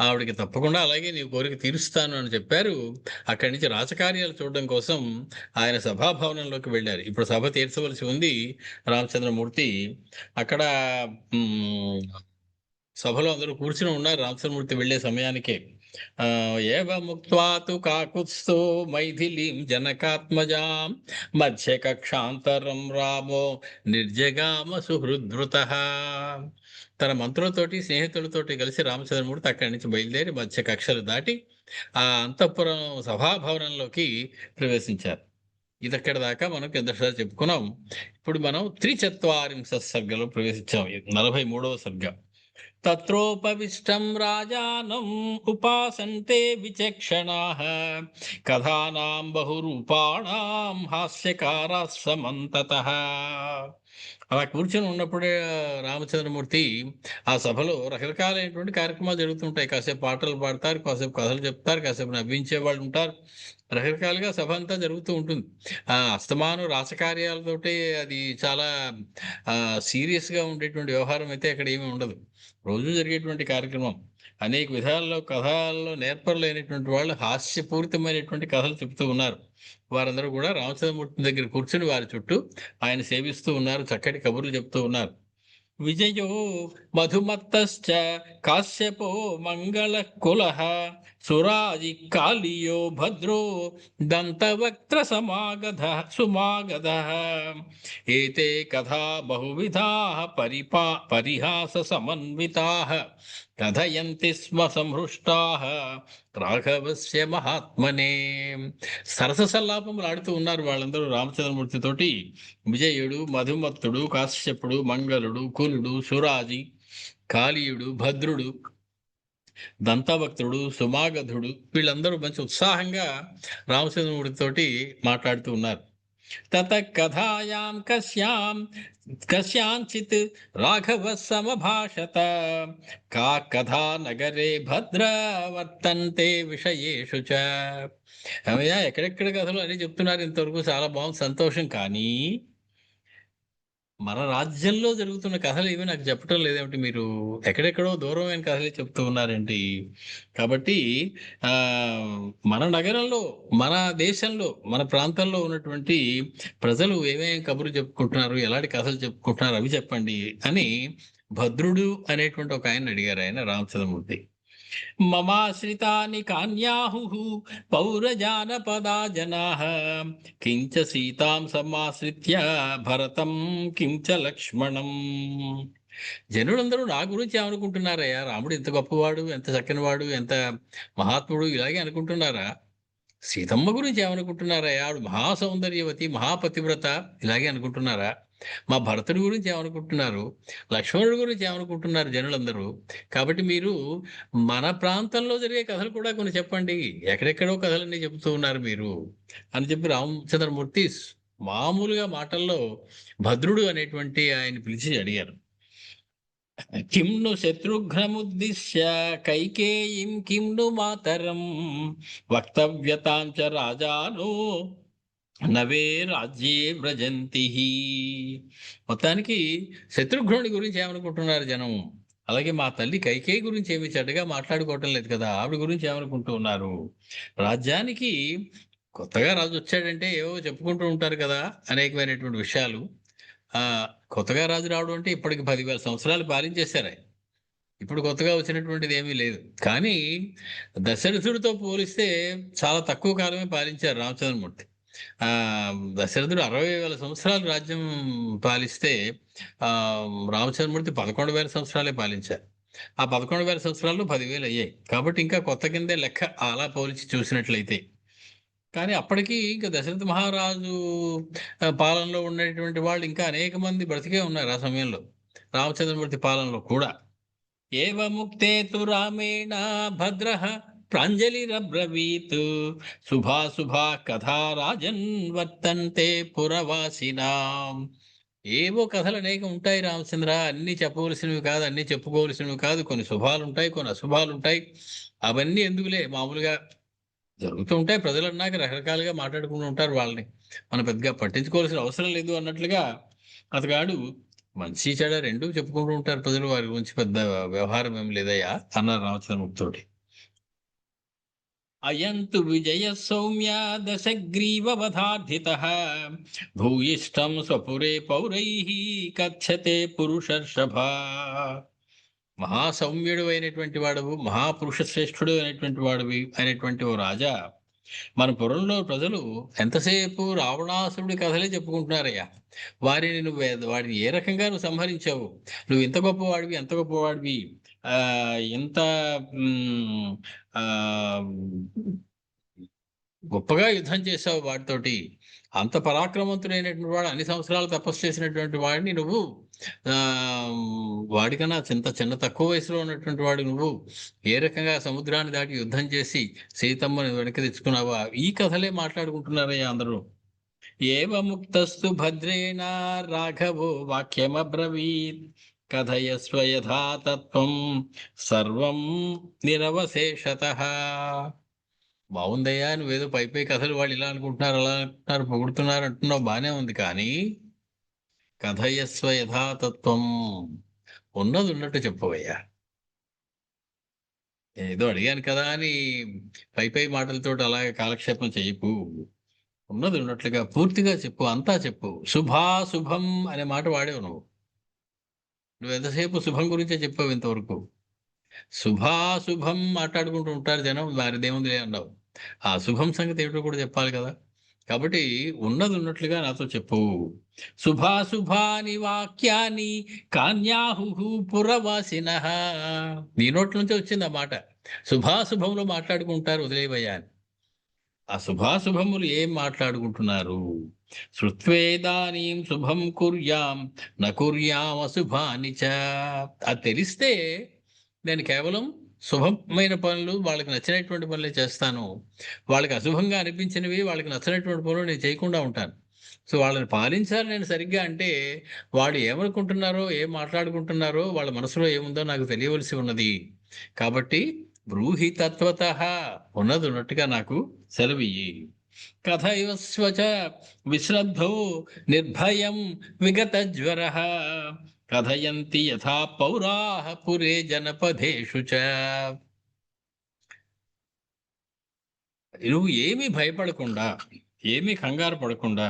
ఆవిడకి తప్పకుండా అలాగే నీ కోరిక తీరుస్తాను అని చెప్పారు. అక్కడి నుంచి రాజకార్యాలు చూడడం కోసం ఆయన సభాభవనంలోకి వెళ్ళారు. ఇప్పుడు సభ తీర్చవలసి ఉంది రామచంద్రమూర్తి. అక్కడ సభలో అందరూ కూర్చుని ఉన్నారు రామచంద్రమూర్తి వెళ్ళే సమయానికే. ఏవముక్త్వా తు కాకుత్స్థో మైథిలీం జనకాత్మజాం మధ్య కక్షాంతరం రామో నిర్జగామ సుహృద్భృతః. తన మంత్రులతోటి స్నేహితులతోటి కలిసి రామచంద్రమూర్తి అక్కడి నుంచి బయలుదేరి మధ్య కక్షలు దాటి ఆ అంతఃపురం సభాభవనంలోకి ప్రవేశించారు. ఇదక్కడి దాకా మనం కిందసారి చెప్పుకున్నాం. ఇప్పుడు మనం 43వ సర్గలో ప్రవేశించాం. 43వ సర్గ. తత్రోపవిష్టం రాజానం ఉపాసంతే విచక్షణాః కథానాం బహురూపాణాం హాస్యకారాः సమంతతః. అలా కూర్చొని ఉన్నప్పుడే రామచంద్రమూర్తి ఆ సభలో రకరకాలైనటువంటి కార్యక్రమాలు జరుగుతుంటాయి. కాసేపు పాటలు పాడతారు, కాసేపు కథలు చెప్తారు, కాసేపు నవ్వించే వాళ్ళు ఉంటారు. రకరకాలుగా సభ అంతా జరుగుతూ ఉంటుంది. అస్తమానం రాసకార్యాలతోటి అది చాలా సీరియస్గా ఉండేటువంటి వ్యవహారం అయితే అక్కడ ఏమీ ఉండదు. రోజు జరిగేటువంటి కార్యక్రమం. అనేక విధాల్లో కథల్లో నేర్పరలేనటువంటి వాళ్ళు హాస్యపూరితమైనటువంటి కథలు చెప్తూ ఉన్నారు. వారందరూ కూడా రామచంద్రమూర్తి దగ్గర కూర్చుని వారి చుట్టూ ఆయన సేవిస్తూ ఉన్నారు, చక్కటి కబుర్లు చెప్తూ ఉన్నారు. విజయో మధుమత్తశ్చ కాశ్యపో మంగళ కులః సురాజి కాళియో భద్రో దంతవక్త్ర సుమాగధః ఏతే కథా బహువిధాః పరిహాస సమన్వితాః కథయంతి స్మ సంహృష్టాః రాఘవస్య మహాత్మనే. సరస సల్లాపములు ఆడుతూ ఉన్నారు వాళ్ళందరూ రామచంద్రమూర్తితోటి. విజయుడు, మధుమత్తుడు, కాశ్యపుడు, మంగళుడు, కులుడు, సురాజి, కాళీయుడు, భద్రుడు, దంతభక్తుడు, సుమాగధుడు, వీళ్ళందరూ మంచి ఉత్సాహంగా రామచంద్రమూర్తితోటి మాట్లాడుతూ ఉన్నారు. తత కథాయాం కస్యాంచిత్ రాఘవ సమభాషత కా కథా నగరే భద్ర వర్తంతే విషయేషు చ. ఏమయ్యా, ఎక్కడెక్కడ కథలు అని చెప్తున్నారు ఇంతవరకు, చాలా బాగుంది, సంతోషం. కానీ మన రాజ్యంలో జరుగుతున్న కథలు ఏమీ నాకు చెప్పటం లేదేమిటి? మీరు ఎక్కడెక్కడో దూరమైన కథలే చెప్తూ ఉన్నారేంటి? కాబట్టి ఆ మన నగరంలో, మన దేశంలో, మన ప్రాంతంలో ఉన్నటువంటి ప్రజలు ఏమేమి కబుర్లు చెప్పుకుంటున్నారు, ఎలాంటి కథలు చెప్పుకుంటున్నారు, అవి చెప్పండి అని భద్రుడు అనేటువంటి ఒక ఆయన అడిగారు, ఆయన రామచంద్రమూర్తి. మమాశ్రితాని కాన్యాహుః పౌరజానపదా జనాః కించ సీతాం సమాశ్రిత్య భరతం కించ లక్ష్మణం. జనులందరూ నా గురించి ఏమనుకుంటున్నారయ్యా? రాముడు ఎంత గొప్పవాడు, ఎంత చక్కనివాడు, ఎంత మహాత్ముడు, ఇలాగే అనుకుంటున్నారా? సీతమ్మ గురించి ఏమనుకుంటున్నారయ్యా? ఆవిడ మహాసౌందర్యవతి, మహాపతివ్రత, ఇలాగే అనుకుంటున్నారా? మా భరతుడి గురించి ఏమనుకుంటున్నారు? లక్ష్మణుడి గురించి ఏమనుకుంటున్నారు జనులందరూ? కాబట్టి మీరు మన ప్రాంతంలో జరిగే కథలు కూడా కొన్ని చెప్పండి. ఎక్కడెక్కడో కథలన్నీ చెబుతూ ఉన్నారు మీరు అని చెప్పి రామచంద్రమూర్తి మామూలుగా మాటల్లో భద్రుడు అనేటువంటి ఆయన పిలిచి అడిగారు. కిం ను శత్రుఘ్నముద్దిశ్య కైకేయీం కిం ను మాతరం వక్తవ్యతాం చ రాజానో నవే రాజ్యే వ్రజంతి. మొత్తానికి శత్రుఘ్నుడి గురించి ఏమనుకుంటున్నారు జనం? అలాగే మా తల్లి కైకేయి గురించి ఏమి చెడ్డగా మాట్లాడుకోవటం లేదు కదా, ఆవిడ గురించి ఏమనుకుంటూ ఉన్నారు? రాజ్యానికి కొత్తగా రాజు వచ్చాడంటే ఏవో చెప్పుకుంటూ ఉంటారు కదా, అనేకమైనటువంటి విషయాలు. ఆ కొత్తగా రాజు రావడం అంటే ఇప్పటికి 10,000 సంవత్సరాలు పాలించేశారు ఆయన. ఇప్పుడు కొత్తగా వచ్చినటువంటిది ఏమీ లేదు. కానీ దశరథుడితో పోలిస్తే చాలా తక్కువ కాలమే పాలించారు రామచంద్రమూర్తి. ఆ దశరథుడు 60,000 సంవత్సరాలు రాజ్యం పాలిస్తే రామచంద్రమూర్తి 11,000 సంవత్సరాలే పాలించారు. ఆ 11,000 సంవత్సరాల్లో 10,000 అయ్యాయి. కాబట్టి ఇంకా కొత్త కిందే లెక్క, అలా పోల్చి చూసినట్లయితే. కానీ అప్పటికి ఇంకా దశరథ మహారాజు పాలనలో ఉండేటువంటి వాళ్ళు ఇంకా అనేక మంది బ్రతికే ఉన్నారు ఆ సమయంలో, రామచంద్రమూర్తి పాలనలో కూడా. ఏవముక్తే తు రామేణ భద్రః ప్రాంజలిరబ్రవీత్ శుభాశుభా కథా రాజన్ వర్తంతే పురవాసినాం. ఏవో కథలు అనేకం ఉంటాయి రామచంద్ర, అన్ని చెప్పవలసినవి కాదు, అన్ని చెప్పుకోవలసినవి కాదు. కొన్ని శుభాలు ఉంటాయి, కొన్ని అశుభాలు ఉంటాయి. అవన్నీ ఎందుకులే, మామూలుగా జరుగుతూ ఉంటాయి. ప్రజలు అన్నాక రకరకాలుగా మాట్లాడుకుంటూ ఉంటారు, వాళ్ళని మనం పెద్దగా పట్టించుకోవాల్సిన అవసరం లేదు అన్నట్లుగా అతగాడు మంచి చెడ రెండూ చెప్పుకుంటూ ఉంటారు ప్రజలు, వారి గురించి పెద్ద వ్యవహారం ఏం లేదయ్యా అన్నారు రామచంద్రమూర్తితోటి. అయంతు విజయ సౌమ్య దశగ్రీవవధార్థితః భూయిష్టం స్వపురే పౌరైః కథ్యతే పురుషర్షభ. మహాసౌమ్యుడు అయినటువంటి వాడవు, మహాపురుష శ్రేష్ఠుడు అయినటువంటి వాడివి అయినటువంటి ఓ రాజా, మన పురంలో ప్రజలు ఎంతసేపు రావణాసురుడి కథలే చెప్పుకుంటున్నారయ్యా. వాడిని ఏ రకంగా నువ్వు సంహరించావు, నువ్వు ఇంత గొప్పవాడివి, ఎంత గొప్పవాడివి, ఎంత ఆ గొప్పగా యుద్ధం చేశావు వాడితోటి, అంత పరాక్రమవంతుడైనటువంటి వాడు, అన్ని సంవత్సరాలు తపస్సు చేసినటువంటి వాడిని నువ్వు, వాడికన్నా చిన్న తక్కువ వయసులో ఉన్నటువంటి వాడు నువ్వు ఏ రకంగా సముద్రాన్ని దాటి యుద్ధం చేసి సీతమ్మని వెనక్కి తెచ్చుకున్నావా? ఈ కథలే మాట్లాడుకుంటున్నారయ్యా అందరూ. ఏవముక్తస్తు భద్రేణ రాఘవో వాక్యమబ్రవీత్ కథయస్వ యథాతత్వం సర్వం నిరవశేషతః. బాగుందయ్యా, నువ్వేదో పై కథలు వాళ్ళు ఇలా అనుకుంటున్నారు, అలా అనుకుంటున్నారు, పొగుడుతున్నారు అంటున్నావు, బానే ఉంది. కానీ కథయస్వ యథాతత్వం, ఉన్నది ఉన్నట్టు చెప్పవయ్యా. ఏదో అడిగాను కదా అని పై మాటలతో అలాగే కాలక్షేపం చేయకు. ఉన్నది ఉన్నట్లుగా పూర్తిగా చెప్పు, అంతా చెప్పు. శుభాశుభం అనే మాట వాడేవు నువ్వు ఎంతసేపు శుభం గురించే చెప్పావు ఇంతవరకు. శుభాశుభం మాట్లాడుకుంటూ ఉంటారు జనం, వారిదేముంది అన్నావు. ఆ శుభం సంగతి ఏమిటో కూడా చెప్పాలి కదా. కాబట్టి ఉన్నది ఉన్నట్లుగా నాతో చెప్పు. శుభాశుభాని వాక్యాని కాన్యాహు పురవాసినః. నీ నోట్ల నుంచి వచ్చింది ఆ మాట. శుభాశుభములు మాట్లాడుకుంటారు, వదిలేవయ్యా అని. ఆ శుభాశుభములు ఏం మాట్లాడుకుంటున్నారు? శృత్వేదానీం శుభం కుర్యాం న కుర్యాం అశుభాని చ. అది తెలిస్తే నేను కేవలం శుభమైన పనులు, వాళ్ళకి నచ్చినటువంటి పనులే చేస్తాను. వాళ్ళకి అశుభంగా అనిపించినవి, వాళ్ళకి నచ్చినటువంటి పనులు నేను చేయకుండా ఉంటాను. సో వాళ్ళని పాలించాలి నేను సరిగ్గా అంటే, వాళ్ళు ఏమనుకుంటున్నారో, ఏం మాట్లాడుకుంటున్నారో, వాళ్ళ మనసులో ఏముందో నాకు తెలియవలసి ఉన్నది. కాబట్టి బ్రూహి తత్వతః, ఉన్నది ఉన్నట్టుగా నాకు సెలవియ్యి. కథైవ స్వచ విశ్రద్ధో నిర్భయం విగత జ్వర కథయంతి యథా పౌరాః పురే జనపదేషు చ. నువ్వు ఏమీ భయపడకుండా, ఏమీ కంగారు పడకుండా,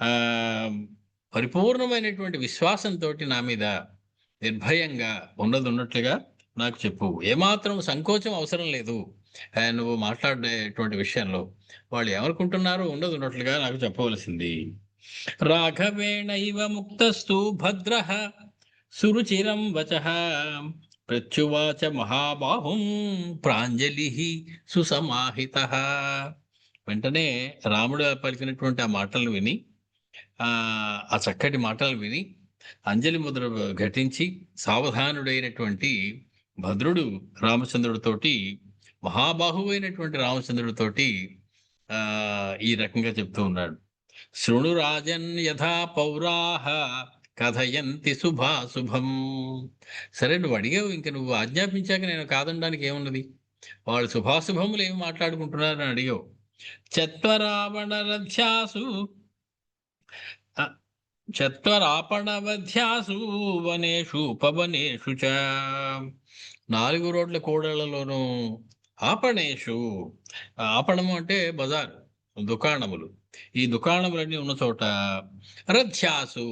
ఆ పరిపూర్ణమైనటువంటి విశ్వాసంతో నా మీద నిర్భయంగా ఉన్నది ఉన్నట్లుగా నాకు చెప్పు. ఏమాత్రం సంకోచం అవసరం లేదు. నువ్వు మాట్లాడేటువంటి విషయంలో వాళ్ళు ఏమనుకుంటున్నారో ఉన్నది ఉన్నట్లుగా నాకు చెప్పవలసింది. రాఘవేణైవ ముక్తస్తు భద్రః సురుచిరం వచః ప్రత్యువాచ మహాబాహుం ప్రాంజలిః సుసమాహితః. వెంటనే రాముడు పలికినటువంటి ఆ మాటలు విని, ఆ చక్కటి మాటలు విని అంజలి ముద్ర ఘటించి సావధానుడైనటువంటి భద్రుడు రామచంద్రుడితోటి, మహాబాహువైనటువంటి రామచంద్రుడితోటి ఈ రకంగా చెప్తూ ఉన్నాడు. శృణు రాజన్ యథా పౌరాః కథయంతి శుభాశుభం. సరే, నువ్వు అడిగావు, ఇంక నువ్వు ఆజ్ఞాపించాక నేను కాదనడానికి ఏమున్నది? వాళ్ళు శుభాశుభములు ఏమి మాట్లాడుకుంటున్నారని అడిగావు. చత్వరావణరథ్యాసు చత్వరాపణవధ్యాసు వనేషు ఉపవనేషు చ. 4 రోడ్ల కూడళ్లలోనూ, ఆపణేషు, ఆపణము అంటే బజారు, దుకాణములు, ఈ దుకాణములన్నీ ఉన్న చోట, రథ్యాసు,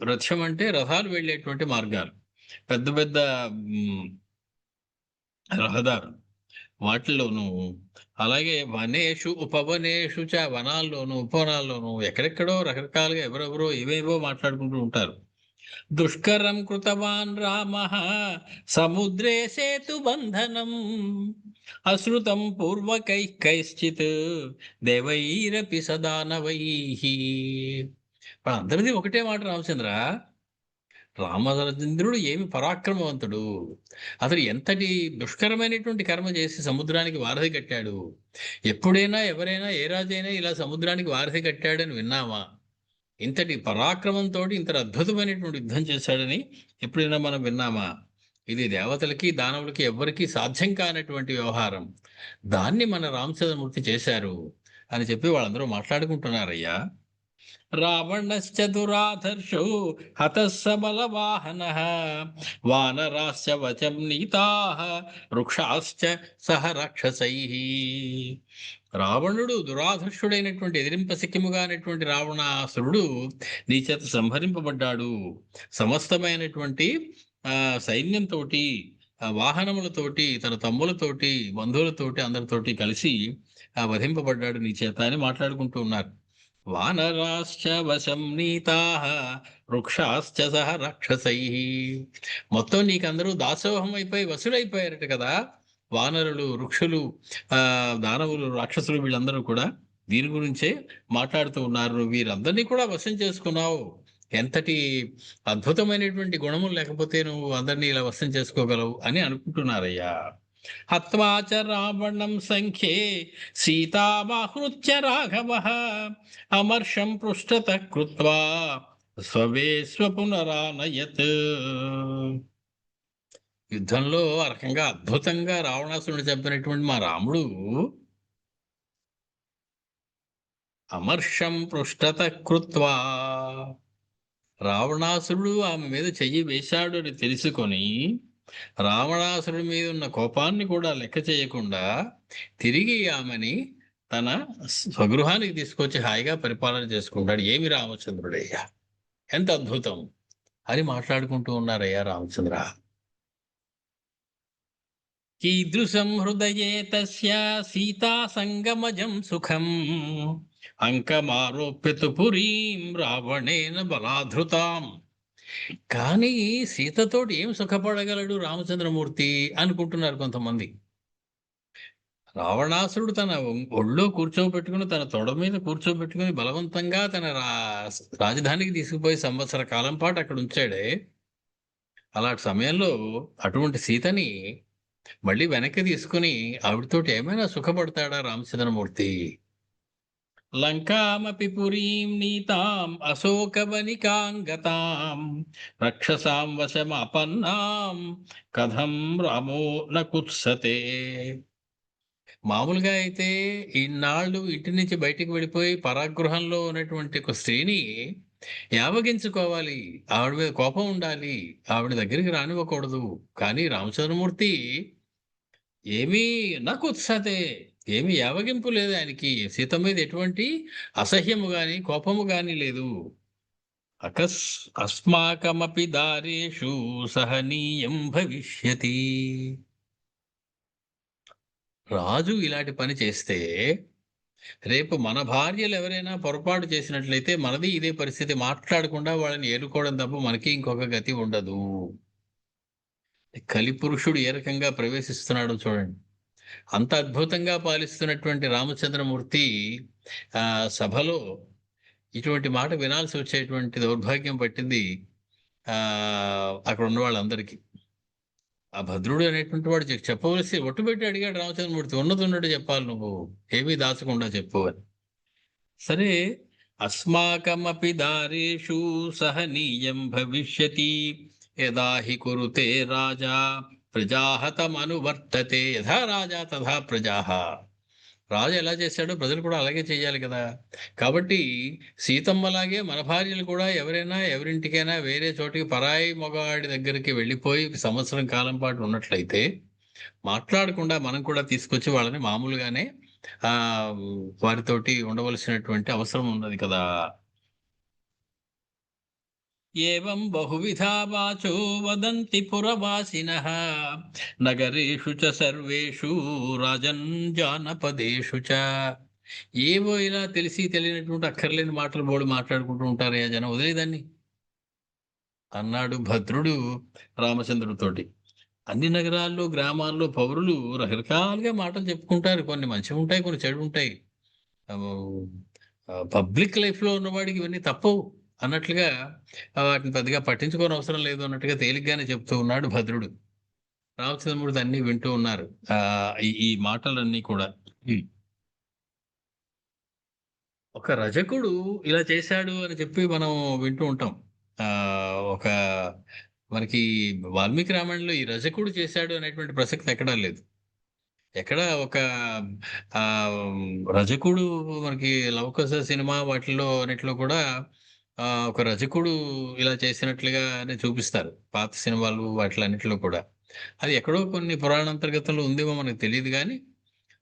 రథ్యం అంటే రథాలు వెళ్ళేటువంటి మార్గాలు, పెద్ద పెద్ద రహదారులు, వాటిల్లోనూ, అలాగే వనేషు ఉపవనేషు చ, వనాల్లోనూ ఉపవనాల్లోనూ, ఎక్కడెక్కడో రకరకాలుగా ఎవరెవరో ఏవేవో మాట్లాడుకుంటూ ఉంటారు. దుష్కరం కృతవాన్ రామః సముద్రే సేతు బంధనం అశ్రుతం పూర్వకైః కైశ్చిత్ దేవైరపి సదానవైః. అందరిది ఒకటే మాట రామచంద్ర. రామచంద్రుడు ఏమి పరాక్రమవంతుడు! అతడు ఎంతటి దుష్కరమైనటువంటి కర్మ చేసి సముద్రానికి వారధి కట్టాడు! ఎప్పుడైనా ఎవరైనా, ఏ రాజైనా ఇలా సముద్రానికి వారధి కట్టాడని విన్నామా? ఇంతటి పరాక్రమంతో ఇంత అద్భుతమైనటువంటి యుద్ధం చేశాడని ఎప్పుడైనా మనం విన్నామా? ఇది దేవతలకి, దానవులకి ఎవ్వరికీ సాధ్యం కానటువంటి వ్యవహారం. దాన్ని మన రామచంద్రమూర్తి చేశారు అని చెప్పి వాళ్ళందరూ మాట్లాడుకుంటున్నారయ్యా. రావణశ్చ దురాధర్షో హతః సబలవాహనః వానరాశ్చ వచం నీతాః వృక్షాశ్చ సహ రాక్షసైః. రావణుడు దురాధర్షుడైనటువంటి, ఎదిరింపశక్యముగా అయినటువంటి రావణాసురుడు నీ చేత సంహరింపబడ్డాడు. సమస్తమైనటువంటి సైన్యంతో, వాహనములతోటి, తన తమ్ములతోటి, బంధువులతోటి, అందరితోటి కలిసి వధింపబడ్డాడు నీ చేత అని మాట్లాడుకుంటూ ఉన్నారు. వానరాశ్చ వశం నీతాః వృక్షాశ్చ సహ రాక్షసైః. మొత్తం నీకందరూ దాసోహం అయిపోయి వసులైపోయారట కదా. వానరులు, వృక్షులు, దానవులు, రాక్షసులు, వీళ్ళందరూ కూడా దీని గురించే మాట్లాడుతూ ఉన్నారు. వీరందరినీ కూడా వశం చేసుకున్నావు. ఎంతటి అద్భుతమైనటువంటి గుణములు లేకపోతే నువ్వు అందరినీ ఇలా వశం చేసుకోగలవు అని అనుకుంటున్నారయ్యా. హత్వాచ రావణం సంఖ్యే సీతామాహృత్య రాఘవః అమర్షం పృష్ఠతః కృత్వా స్వవే స్వపునరానయత్. యుద్ధంలో ఆ రకంగా అద్భుతంగా రావణాసురుని చంపినటువంటి మా రాముడు అమర్షం పృష్ఠతః కృత్వా, రావణాసురుడు ఆమె మీద చెయ్యి వేశాడు అని తెలుసుకొని, రావణాసురుడి మీద ఉన్న కోపాన్ని కూడా లెక్క చేయకుండా తిరిగి ఆమెని తన స్వగృహానికి తీసుకొచ్చి హాయిగా పరిపాలన చేసుకుంటాడు. ఏమి రామచంద్రుడయ్యా, ఎంత అద్భుతం అని మాట్లాడుకుంటూ ఉన్నారయ్యా రామచంద్ర. కీదృశం హృదయే తస్య సీతా సంగమజం సుఖం అంకమారోప్యతు పురీం రావణేన బలాధృతాం. కానీ సీతతోటి ఏం సుఖపడగలడు రామచంద్రమూర్తి అనుకుంటున్నారు కొంతమంది. రావణాసురుడు తన ఒళ్ళో కూర్చోబెట్టుకుని, తన తొడ మీద కూర్చోబెట్టుకుని బలవంతంగా తన రాజధానికి తీసుకుపోయి సంవత్సర కాలం పాటు అక్కడ ఉంచాడే. అలాంటి సమయంలో అటువంటి సీతని మళ్ళీ వెనక్కి తీసుకుని ఆవిడతోటి ఏమైనా సుఖపడతాడా రామచంద్రమూర్తి? లంకామపి పురీం నీతాం అశోకవనికాం గతాం రక్షసాం వశమాపన్నాం కథం రామో నకుత్సతే. మామూలుగా అయితే ఇన్నాళ్ళు ఇంటి నుంచి బయటికి వెళ్ళిపోయి పరాగృహంలో ఉన్నటువంటి ఒక స్త్రీని యావగించుకోవాలి, ఆవిడ మీద కోపం ఉండాలి, ఆవిడ దగ్గరికి రానివ్వకూడదు. కానీ రామచంద్రమూర్తి ఏమీ నాకు ఉత్సాహతే, ఏమీ యావగింపు లేదు ఆయనకి. సీత మీద ఎటువంటి అసహ్యము గాని కోపము గాని లేదు. అస్మాకమపి దారేషు సహనీయం భవిష్యతి. రాజు ఇలాంటి పని చేస్తే రేపు మన భార్యలు ఎవరైనా పొరపాటు చేసినట్లయితే మనది ఇదే పరిస్థితి. మాట్లాడకుండా వాళ్ళని ఏలుకోవడం తప్ప మనకి ఇంకొక గతి ఉండదు. కలిపురుషుడు ఏ రకంగా ప్రవేశిస్తున్నాడో చూడండి. అంత అద్భుతంగా పాలిస్తున్నటువంటి రామచంద్రమూర్తి సభలో ఇటువంటి మాట వినాల్సి వచ్చేటువంటి దౌర్భాగ్యం పట్టింది అక్కడ ఉన్న వాళ్ళందరికీ. ఆ భద్రుడు అనేటువంటి వాడు చెప్పవలసి ఒట్టు పెట్టి అడిగాడు రామచంద్రమూర్తి, ఉన్నది ఉన్నట్టు చెప్పాలి, నువ్వు ఏమీ దాచకుండా చెప్పు అని. సరే, అస్మాకమపి దారేషు సహనీయం భవిష్యతి యదా హి కురుతే రాజా ప్రజాహతమనువర్తతే. యథా రాజా తథా ప్రజాహ. రాజు ఎలా చేశాడో ప్రజలు కూడా అలాగే చేయాలి కదా. కాబట్టి సీతమ్మలాగే మన భార్యలు కూడా ఎవరైనా ఎవరింటికైనా వేరే చోటికి పరాయి మగవాడి దగ్గరికి వెళ్ళిపోయి సంవత్సరం కాలం పాటు ఉన్నట్లయితే మాట్లాడకుండా మనం కూడా తీసుకొచ్చి వాళ్ళని మామూలుగానే వారితోటి ఉండవలసినటువంటి అవసరం ఉన్నది కదా. ఏవం బహువిధా వాచో వదంతి పురవాసినః నగరేషు చ సర్వేషు రాజన్ జానపదేషు చ. ఏవో ఇలా తెలిసి తెలియనటువంటి అక్కర్లేని మాటలు బోడు మాట్లాడుకుంటూ ఉంటారు ఆ జనం, వదిలేదాన్ని అన్నాడు భద్రుడు రామచంద్రుడితోటి. అన్ని నగరాల్లో గ్రామాల్లో పౌరులు రకరకాలుగా మాటలు చెప్పుకుంటారు. కొన్ని మంచిగా ఉంటాయి, కొన్ని చెడు ఉంటాయి. పబ్లిక్ లైఫ్లో ఉన్నవాడికి ఇవన్నీ తప్పవు అన్నట్లుగా వాటిని పెద్దగా పట్టించుకోని అవసరం లేదు అన్నట్టుగా తేలిగ్గానే చెప్తూ ఉన్నాడు భద్రుడు. రామచంద్రమూర్తి అన్ని వింటూ ఉన్నారు ఈ మాటలన్నీ కూడా. ఒక రజకుడు ఇలా చేశాడు అని చెప్పి మనం వింటూ ఉంటాం. ఒక మనకి వాల్మీకి రామాయణంలో ఈ రజకుడు చేశాడు అనేటువంటి ప్రసక్తి ఎక్కడా లేదు. ఎక్కడ ఒక రజకుడు మనకి లవకుశ సినిమా వాటిల్లో అన్నిట్లో కూడా ఒక రజకుడు ఇలా చేసినట్లుగానే చూపిస్తారు పాత సినిమాలు వాటిలన్నిటిలో కూడా. అది ఎక్కడో కొన్ని పురాణాంతర్గతంలో ఉందేమో మనకు తెలియదు కానీ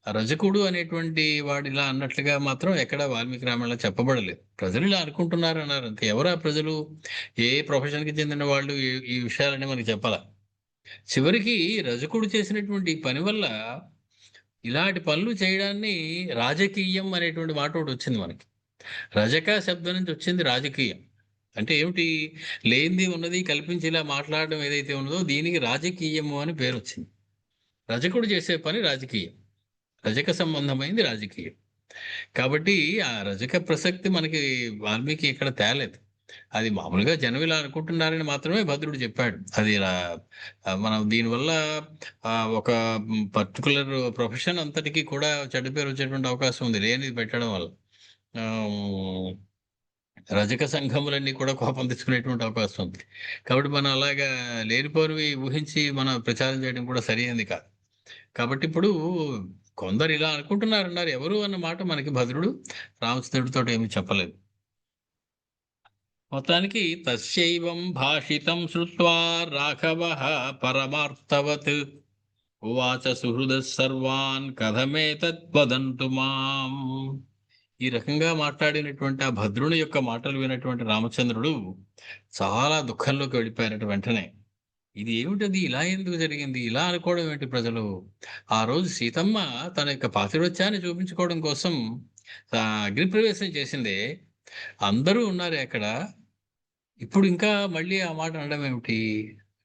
ఆ రజకుడు అనేటువంటి వాడు ఇలా అన్నట్లుగా మాత్రం ఎక్కడ వాల్మీకి రామాయణంలో చెప్పబడలేదు. ప్రజలు ఇలా అనుకుంటున్నారు అన్నారు అంతే. ఎవరు ఆ ప్రజలు? ఏ ప్రొఫెషన్కి చెందిన వాళ్ళు ఈ విషయాలన్నీ మనకి చెప్పాల. చివరికి రజకుడు చేసినటువంటి పని వల్ల ఇలాంటి పనులు చేయడాన్ని రాజకీయం అనేటువంటి మాట ఒకటి వచ్చింది మనకి. రజక శబ్దం నుంచి వచ్చింది రాజకీయం. అంటే ఏమిటి? లేనిది ఉన్నది కల్పించి ఇలా మాట్లాడడం ఏదైతే ఉన్నదో దీనికి రాజకీయము అని పేరు వచ్చింది. రజకుడు చేసే పని రాజకీయం, రజక సంబంధమైంది రాజకీయం. కాబట్టి ఆ రజక ప్రసక్తి మనకి వాల్మీకి ఇక్కడ తేలేదు. అది మామూలుగా జనం ఇలా అనుకుంటున్నారని మాత్రమే భద్రుడు చెప్పాడు. అది మనం దీనివల్ల ఒక పర్టికులర్ ప్రొఫెషన్ అంతటికీ కూడా చెడ్డ పేరు వచ్చేటువంటి అవకాశం ఉంది లేనిది పెట్టడం వల్ల. రజక సంఘములన్నీ కూడా కోపం తెచ్చుకునేటువంటి అవకాశం ఉంది. కాబట్టి మనం అలాగా లేనిపోనివి ఊహించి మనం ప్రచారం చేయడం కూడా సరైనది కాదు. కాబట్టి ఇప్పుడు కొందరు ఇలా అనుకుంటున్నారన్నారు. ఎవరు అన్న మాట మనకి భద్రుడు రామచంద్రుడితో ఏమీ చెప్పలేదు. మొత్తానికి తస్యైవం భాషితం శ్రుత్వా రాఘవః పరమార్థవత్ ఉవాచ సుహృద సర్వాన్ కథమేతత్ వదంతు మాం. ఈ రకంగా మాట్లాడినటువంటి ఆ భద్రుని యొక్క మాటలు వినటువంటి రామచంద్రుడు చాలా దుఃఖంలోకి వెళ్ళిపోయినట్టు. వెంటనే ఇది ఏమిటది, ఇలా ఎందుకు జరిగింది, ఇలా అనుకోవడం ఏంటి ప్రజలు? ఆ రోజు సీతమ్మ తన యొక్క పాతివ్రత్యాన్ని చూపించుకోవడం కోసం అగ్నిప్రవేశం చేసిందే, అందరూ ఉన్నారు అక్కడ. ఇప్పుడు ఇంకా మళ్ళీ ఆ మాట అనడం ఏమిటి?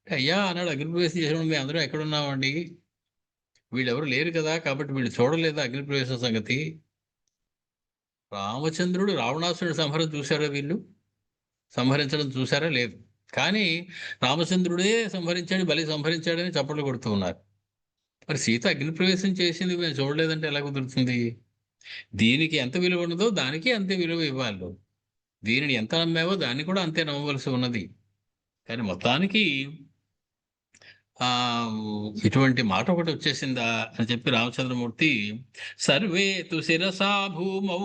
అయ్యా అన్నాడు, అగ్నిప్రవేశం చేసినప్పుడు మేము అందరం ఎక్కడున్నామండి? వీళ్ళెవరు లేరు కదా, కాబట్టి వీళ్ళు చూడలేదా అగ్నిప్రవేశం సంగతి? రామచంద్రుడు రావణాసురుడి సంహారం చూశారా వీళ్ళు? సంహరించడం చూశారా? లేదు. కానీ రామచంద్రుడే సంహరించాడు, బలి సంహరించాడని చప్పట్లు కొడుతూ ఉన్నారు. మరి సీత అగ్నిప్రవేశం చేసింది మేము చూడలేదంటే ఎలా కుదురుతుంది? దీనికి ఎంత విలువ ఉన్నదో దానికి అంతే విలువ ఇవ్వాలి. దీనిని ఎంత నమ్మావో దాన్ని కూడా అంతే నమ్మవలసి ఉన్నది. కానీ మొత్తానికి ఇటువంటి మాట ఒకటి వచ్చేసిందా అని చెప్పి రామచంద్రమూర్తి, సర్వే తు శిరసా భూమౌ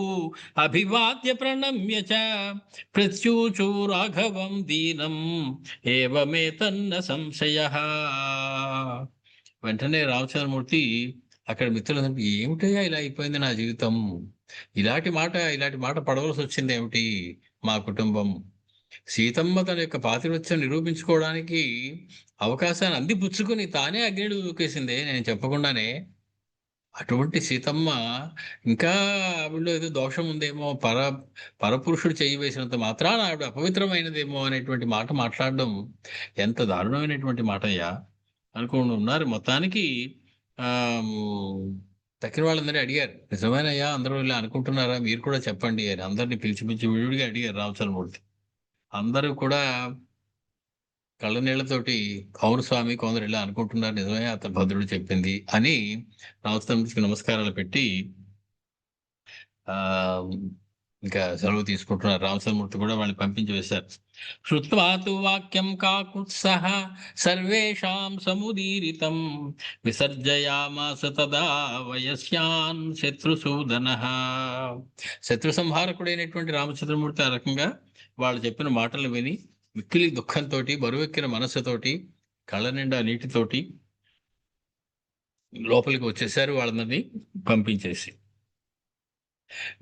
అభివాద్య ప్రణమ్య చ ప్రత్యూచు రాఘవం దీనం ఏవమేతన్న సంశయః. వెంటనే రామచంద్రమూర్తి అక్కడ మిత్రులందరికీ, ఏమిటయ్యా ఇలా అయిపోయింది నా జీవితం, ఇలాంటి మాట పడవలసి వచ్చింది ఏమిటి మా కుటుంబం? సీతమ్మ తన యొక్క పాతివ్రత్యం నిరూపించుకోవడానికి అవకాశాన్ని అందిపుచ్చుకుని తానే అగ్నిలో దూకేసిందే నేను చెప్పకుండానే. అటువంటి సీతమ్మ ఇంకా ఆవిడలో ఏదో దోషం ఉందేమో, పరపురుషుడు చెయ్యి వేసినంత మాత్రాన ఆవిడ అపవిత్రమైనదేమో అనేటువంటి మాట మాట్లాడడం ఎంత దారుణమైనటువంటి మాటయ్యా అనుకుని ఉన్నారు. మొత్తానికి తక్కిన వాళ్ళందరూ అడిగారు, నిజమేనయ్యా అందరూ ఇలా అనుకుంటున్నారా, మీరు కూడా చెప్పండి అని అందరినీ పిలిచి విడివిడిగా అడిగారు రామచంద్రమూర్తి. అందరూ కూడా కళ్ళ నీళ్లతోటి, అవును స్వామి కొందరు ఇలా అనుకుంటున్నారు, నిజమే అతను భద్రుడు చెప్పింది అని రామచంద్రమూర్తికి నమస్కారాలు పెట్టి ఆ ఇంకా సెలవు తీసుకుంటున్నారు. రామచంద్రమూర్తి కూడా వాళ్ళని పంపించి వేశారు. శ్రుత్వా తు వాక్యం కాకుత్సః సర్వేషాం సముదీరితం విసర్జయామాస తదా వయస్యాన్ శత్రుసూదనః. శత్రు సంహారకుడైనటువంటి రామచంద్రమూర్తి ఆ రకంగా వాళ్ళు చెప్పిన మాటలు విని మిక్కిలి దుఃఖంతో, బరువెక్కిన మనస్సుతోటి, కళ్ళ నిండా నీటితోటి లోపలికి వచ్చేసారు, వాళ్ళని పంపించేసి.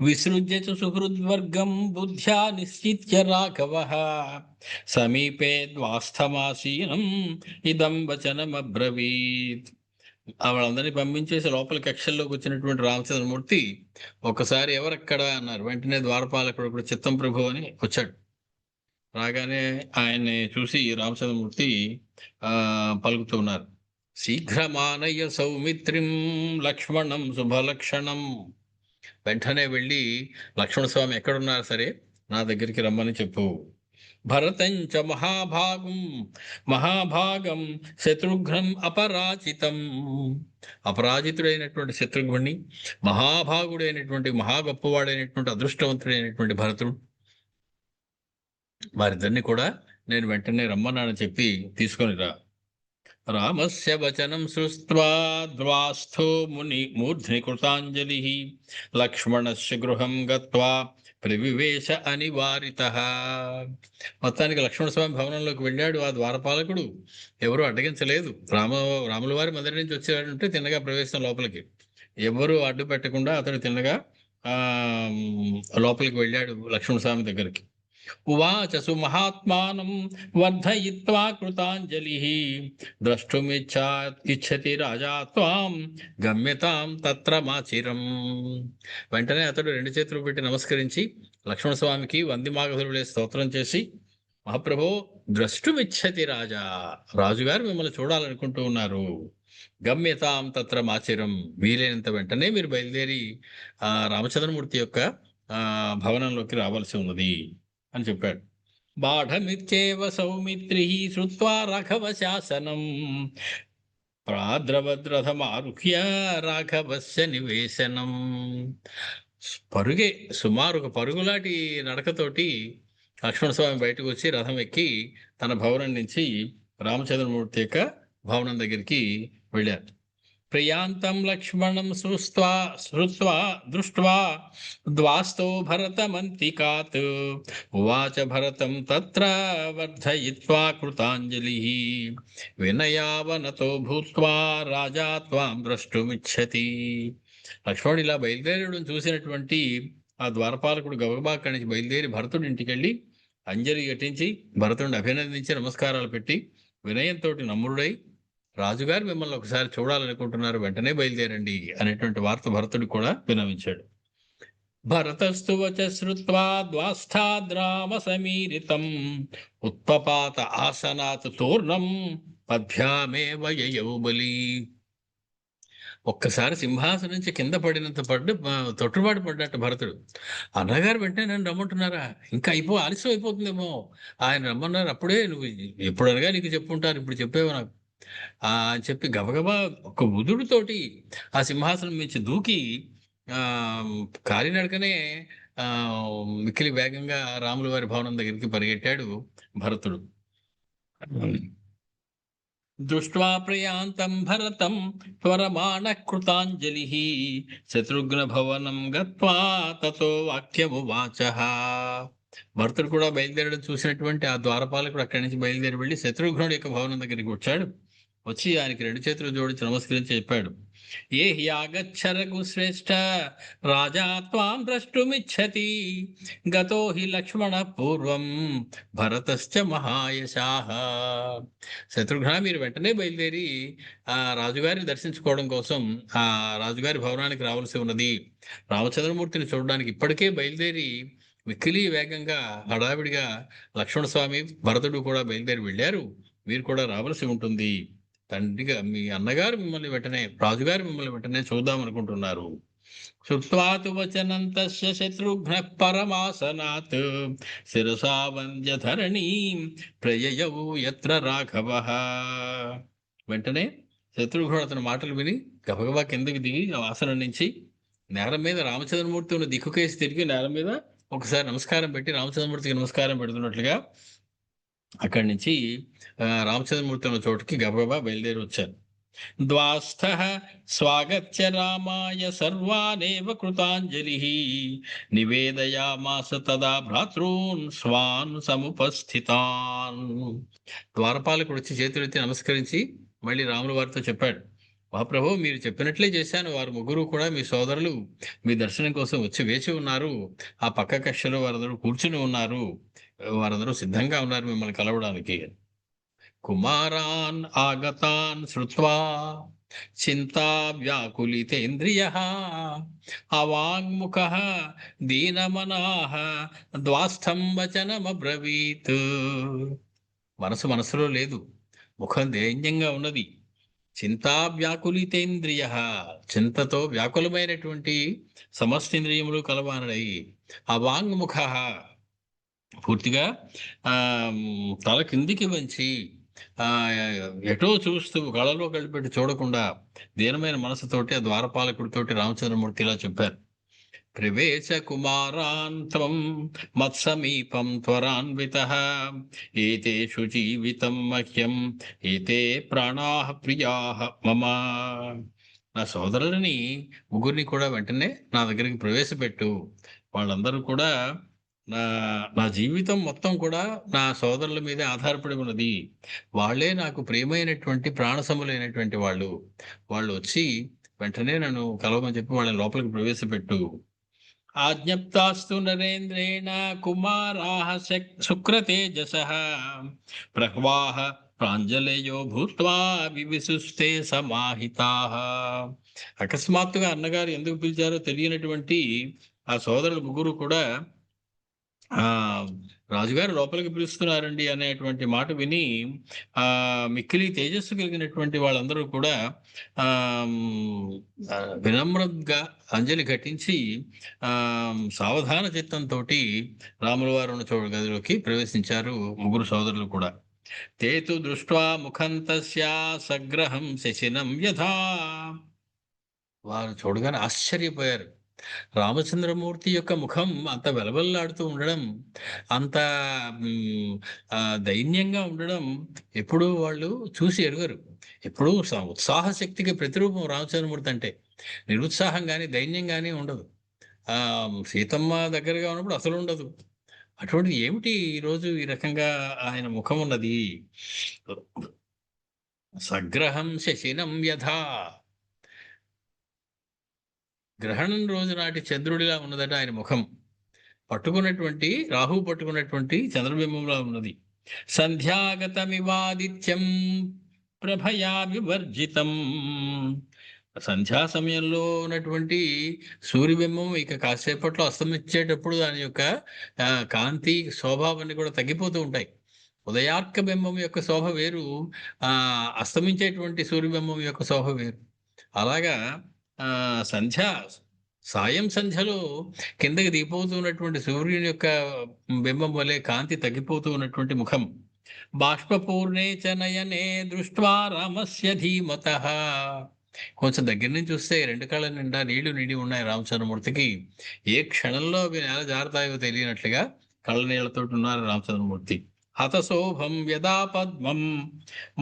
విసృజ్య చ సుహృద్వర్గం బుద్ధ్యా నిశ్చిత్య రాఘవః సమీపే ద్వాస్థమాసీనం ఇదం వచనమబ్రవీత్. వాళ్ళందరినీ పంపించేసి లోపల కక్షల్లోకి వచ్చినటువంటి రామచంద్రమూర్తి ఒకసారి ఎవరక్కడ అన్నారు. వెంటనే ద్వారపాలకుడు ఇప్పుడు చిత్తం ప్రభు అని వచ్చాడు. రాగానే ఆయన్ని చూసి రామచంద్రమూర్తి పలుకుతూ ఉన్నారు, శీఘ్రమానయ్య సౌమిత్రిం లక్ష్మణం శుభలక్షణం. వెంటనే వెళ్ళి లక్ష్మణస్వామి ఎక్కడున్నారు సరే నా దగ్గరికి రమ్మని చెప్పు. భరతంచ మహాభాగం శత్రుఘ్నం అపరాజితం. అపరాజితుడైనటువంటి శత్రుఘ్నుని, మహాభాగుడైనటువంటి మహా గొప్పవాడైనటువంటి అదృష్టవంతుడైనటువంటి భరతుడు, వారిద్దరిని కూడా నేను వెంటనే రమ్మన్నానని చెప్పి తీసుకొని రా. రామస్య వచనం శ్రుత్వా ద్వాస్థో ముని మూర్ధ్ని కృతాంజలి లక్ష్మణస్య గృహం గత్వా ప్రవివేశ అనివారితః. మొత్తానికి లక్ష్మణస్వామి భవనంలోకి వెళ్ళాడు ఆ ద్వారపాలకుడు. ఎవరు అడ్డగించలేదు. రాముల వారి మందిరం నుంచి వచ్చాడంటే తిన్నగా ప్రవేశం లోపలికి. ఎవరు అడ్డు పెట్టకుండా అతడు తిన్నగా లోపలికి వెళ్ళాడు లక్ష్మణస్వామి దగ్గరికి. ఉవాచ సుమహాత్మానం వర్ధయిత్వా కృతాంజలిః ద్రష్టుమిచ్ఛతి రాజా త్వాం గమ్యతాం తత్ర మాచిరం. వెంటనే అతడు రెండు చేతులు పెట్టి నమస్కరించి లక్ష్మణస్వామికి వందిమాగధులే స్తోత్రం చేసి, మహాప్రభో ద్రష్టుమిచ్ఛతి రాజా, రాజుగారు మిమ్మల్ని చూడాలనుకుంటూ ఉన్నారు. గమ్యతాం తత్ర మాచిరం, వీలైనంత వెంటనే మీరు బయలుదేరి రామచంద్రమూర్తి యొక్క భవనంలోకి రావాల్సి ఉన్నది అని చెప్పాడు. బాఢమిత్యేవ సౌమిత్రి శ్రుత్వా రాఘవ శాసనం ప్రాద్రవద్రథమారుహ్య రాఘవస్య నివేశనం. సుమారు ఒక పరుగులాంటి నడకతోటి లక్ష్మణస్వామి బయటకు వచ్చి రథం ఎక్కి తన భవనం నుంచి రామచంద్రమూర్తి యొక్క భవనం దగ్గరికి వెళ్ళారు. ప్రియాంతం లక్ష్మణం శ్రుత్వా దృష్ట్వా ద్వాస్తో భరతమంతికాత్ ఉవాచ భరతం తత్ర వర్ధయిత్వా కృతాంజలిః వినయావనతో భూత్వా రాజా త్వాం ద్రష్టుమిచ్చతి. లక్ష్మణుడు ఇలా బయలుదేరడం చూసినటువంటి ఆ ద్వారపాలకుడు గబగబా అక్కడి నుంచి బయలుదేరి భరతుడి ఇంటికి వెళ్ళి అంజలి ఘటించి భరతుడిని అభినందించి నమస్కారాలు పెట్టి వినయంతో నమ్రుడై, రాజుగారు మిమ్మల్ని ఒకసారి చూడాలనుకుంటున్నారు, వెంటనే బయలుదేరండి అనేటువంటి వార్త భరతుడికి కూడా వినవించాడు. భరతస్తు వచ శ్రుత్వా ద్వాస్థాద్రామ సమీరితం ఉత్పపాత ఆసనాత్ తూర్ణం పద్భ్యామేవ యయౌ బలి. ఒక్కసారి సింహాసనం నుంచి కింద పడినంత తొట్టుబాటు పడ్డట్టు భరతుడు. అన్నగారు వెంటనే నన్ను రమ్మంటున్నారా, ఇంకా ఆలస్యం అయిపోతుందేమో, ఆయన రమ్మన్నారు, అప్పుడే నువ్వు ఎప్పుడనగా నీకు చెప్పుంటారు, ఇప్పుడు చెప్పేవా నాకు అని చెప్పి గబగబా ఒక ఉదుడుతోటి ఆ సింహాసనం నుంచి దూకి ఆ కాలినడకనే ఆ మిక్కిలి వేగంగా రాముల వారి భవనం దగ్గరికి పరిగెట్టాడు భరతుడు. దృష్ట్వా ప్రయాంతం భరతం త్వరమాణ కృతాంజలి శత్రుఘ్న భవనం గత్వా తతో వాక్యమువాచ. భరతుడు కూడా బయలుదేరడం చూసినటువంటి ఆ ద్వారపాలకుడు అక్కడి నుంచి బయలుదేరి వెళ్ళి శత్రుఘ్నుడి యొక్క భవనం దగ్గరికి వచ్చాడు. వచ్చి ఆయనకి 2 చేతులు జోడించి నమస్కరించి చెప్పాడు, ఏ హ్యాగచ్చరగు శ్రేష్ఠ రాజా త్వాం ద్రష్టుమిచ్చతి గతో హి లక్ష్మణ పూర్వం భరతశ్చ మహాయశాః. శత్రుఘ్న, మీరు వెంటనే బయలుదేరి ఆ రాజుగారిని దర్శించుకోవడం కోసం ఆ రాజుగారి భవనానికి రావాల్సి ఉన్నది. రామచంద్రమూర్తిని చూడడానికి ఇప్పటికే బయలుదేరి మిక్కిలి వేగంగా హడావిడిగా లక్ష్మణస్వామి భరతుడు కూడా బయలుదేరి వెళ్ళారు. మీరు కూడా రావాల్సి ఉంటుంది. తండ్రిగా మీ అన్నగారు మిమ్మల్ని వెంటనే, రాజుగారు మిమ్మల్ని వెంటనే చూద్దాం అనుకుంటున్నారు. శృత్వాతు వచనం తస్య శత్రుఘ్న పరమాసనాత్ శిరసా వంద్య ధరణీం ప్రయయౌ యత్ర రాఘవః. వెంటనే శత్రుఘ్నుడు అతని మాటలు విని గబగబా కిందకి దిగి ఆసనం నుంచి నేల మీద రామచంద్రమూర్తి ఉన్న దిక్కుకేసి తిరిగి నేల మీద ఒకసారి నమస్కారం పెట్టి రామచంద్రమూర్తికి నమస్కారం పెడుతున్నట్లుగా అక్కడి నుంచి రామచంద్రమూర్తి ఉన్న చోటుకి గబగబా బయలుదేరి వచ్చారు. ద్వాస్థః స్వాగత్య రామాయ సర్వానేవ కృతాంజలి నివేదయామాస తదా భ్రాతॄన్ స్వాన్ సముపస్థితాన్. ద్వారపాలకుడు వచ్చి చేతులెత్తి నమస్కరించి మళ్ళీ రాముల వారితో చెప్పాడు, మహాప్రభు, మీరు చెప్పినట్లే చేశాను. వారు ముగ్గురు కూడా మీ సోదరులు మీ దర్శనం కోసం వచ్చి వేచి ఉన్నారు. ఆ పక్క కక్షలో వారందరూ కూర్చుని ఉన్నారు. వారందరూ సిద్ధంగా ఉన్నారు మిమ్మల్ని కలవడానికి. కుమారాన్ ఆగతాన్ శ్రుత్వా చింతా వ్యాకులితేంద్రియః అవాంగ్ముఖః దీనమనాః ద్వాస్థం వచనమబ్రవీత్. మనసులో లేదు, ముఖం దైన్యంగా ఉన్నది. చింతా వ్యాకులితేంద్రియః, చింతతో వ్యాకులమైనటువంటి సమస్తింద్రియములు కలవానడై. అవాంగ్ముఖః, పూర్తిగా తల కిందికి వంచి ఎటో చూస్తూ కళలో కలిపెట్టి చూడకుండా దీనమైన మనసుతోటి ఆ ద్వారపాలకుడితోటి రామచంద్రమూర్తి ఇలా చెప్పారు, ప్రవేశ కుమారాన్ త్వం మత్సమీపం త్వరాన్వితః ఏతేషు జీవితం మహ్యం ఏతే ప్రాణాః ప్రియాః మమ. నా సోదరులని ముగ్గురిని కూడా వెంటనే నా దగ్గరికి ప్రవేశపెట్టు. వాళ్ళందరూ కూడా నా జీవితం మొత్తం కూడా నా సోదరుల మీదే ఆధారపడి ఉన్నది. వాళ్ళే నాకు ప్రియమైనటువంటి ప్రాణసములైనటువంటి వాళ్ళు. వాళ్ళు వచ్చి వెంటనే నన్ను కలవమని చెప్పి వాళ్ళని లోపలికి ప్రవేశపెట్టు. ఆజ్ఞప్తాస్తు నరేంద్రేణ కుమారాః శుక్రతేజసః ప్రహ్వాః ప్రాంజలేయో భూత్వా వివిసుస్తే సమాహితాః. అకస్మాత్తుగా అన్నగారు ఎందుకు పిలిచారో తెలియనటువంటి ఆ సోదరులు ముగ్గురు కూడా రాజుగారు లోపలికి పిలుస్తున్నారండి అనేటువంటి మాట విని మిక్కిలి తేజస్సు కలిగినటువంటి వాళ్ళందరూ కూడా వినమ్రంగా అంజలి ఘటించి సావధాన చిత్తంతో రాముల వారు ఉన్న చోటు గదిలోకి ప్రవేశించారు ముగ్గురు సోదరులు కూడా. తేతు దృష్ట్వా ముఖం తస్యా సగ్రహం శశినం యథా. వారు చూడగానే ఆశ్చర్యపోయారు. రామచంద్రమూర్తి యొక్క ముఖం అంత వెలవెల్లాడుతూ ఉండడం, అంత దైన్యంగా ఉండడం ఎప్పుడూ వాళ్ళు చూసి ఎరుగరు. ఎప్పుడూ ఉత్సాహశక్తికి ప్రతిరూపం రామచంద్రమూర్తి అంటే. నిరుత్సాహం కానీ దైన్యం కానీ ఉండదు. సీతమ్మ దగ్గరగా ఉన్నప్పుడు అసలు ఉండదు. అటువంటిది ఏమిటి ఈరోజు ఈ రకంగా ఆయన ముఖం ఉన్నది? సగ్రహం శశినం యథా. గ్రహణం రోజు నాటి చంద్రుడిలా ఉన్నదట ఆయన ముఖం. పట్టుకున్నటువంటి రాహు పట్టుకున్నటువంటి చంద్రబింబంలా ఉన్నది. సంధ్యాగతమివాదిత్యం ప్రభయా వివర్జితం సంధ్యా సమయంలో ఉన్నటువంటి సూర్యబింబం ఇక కాసేపట్లో అస్తమించేటప్పుడు దాని యొక్క కాంతి శోభావన్నీ కూడా తగ్గిపోతూ ఉంటాయి. ఉదయార్క బింబం యొక్క శోభ వేరు, అస్తమించేటువంటి సూర్యబింబం యొక్క శోభ వేరు. అలాగా సంధ్య సాయం సంధ్యలో కిందకి దిగిపోతూ ఉన్నటువంటి సూర్యుని యొక్క బింబం వలె కాంతి తగ్గిపోతూ ఉన్నటువంటి ముఖం. బాష్పపూర్ణే చ నయనే దృష్ట్వా రామస్య ధీమతః. కొంచెం దగ్గర నుంచి చూస్తే రెండు కళ్ళ నిండా నీళ్లు నిండి ఉన్నాయి రామచంద్రమూర్తికి. ఏ క్షణంలో అవి నేల జారుతాయో తెలియనట్లుగా కళ్ళ నీళ్లతోటి ఉన్నారు రామచంద్రమూర్తి. హతశోభం యదా పద్మం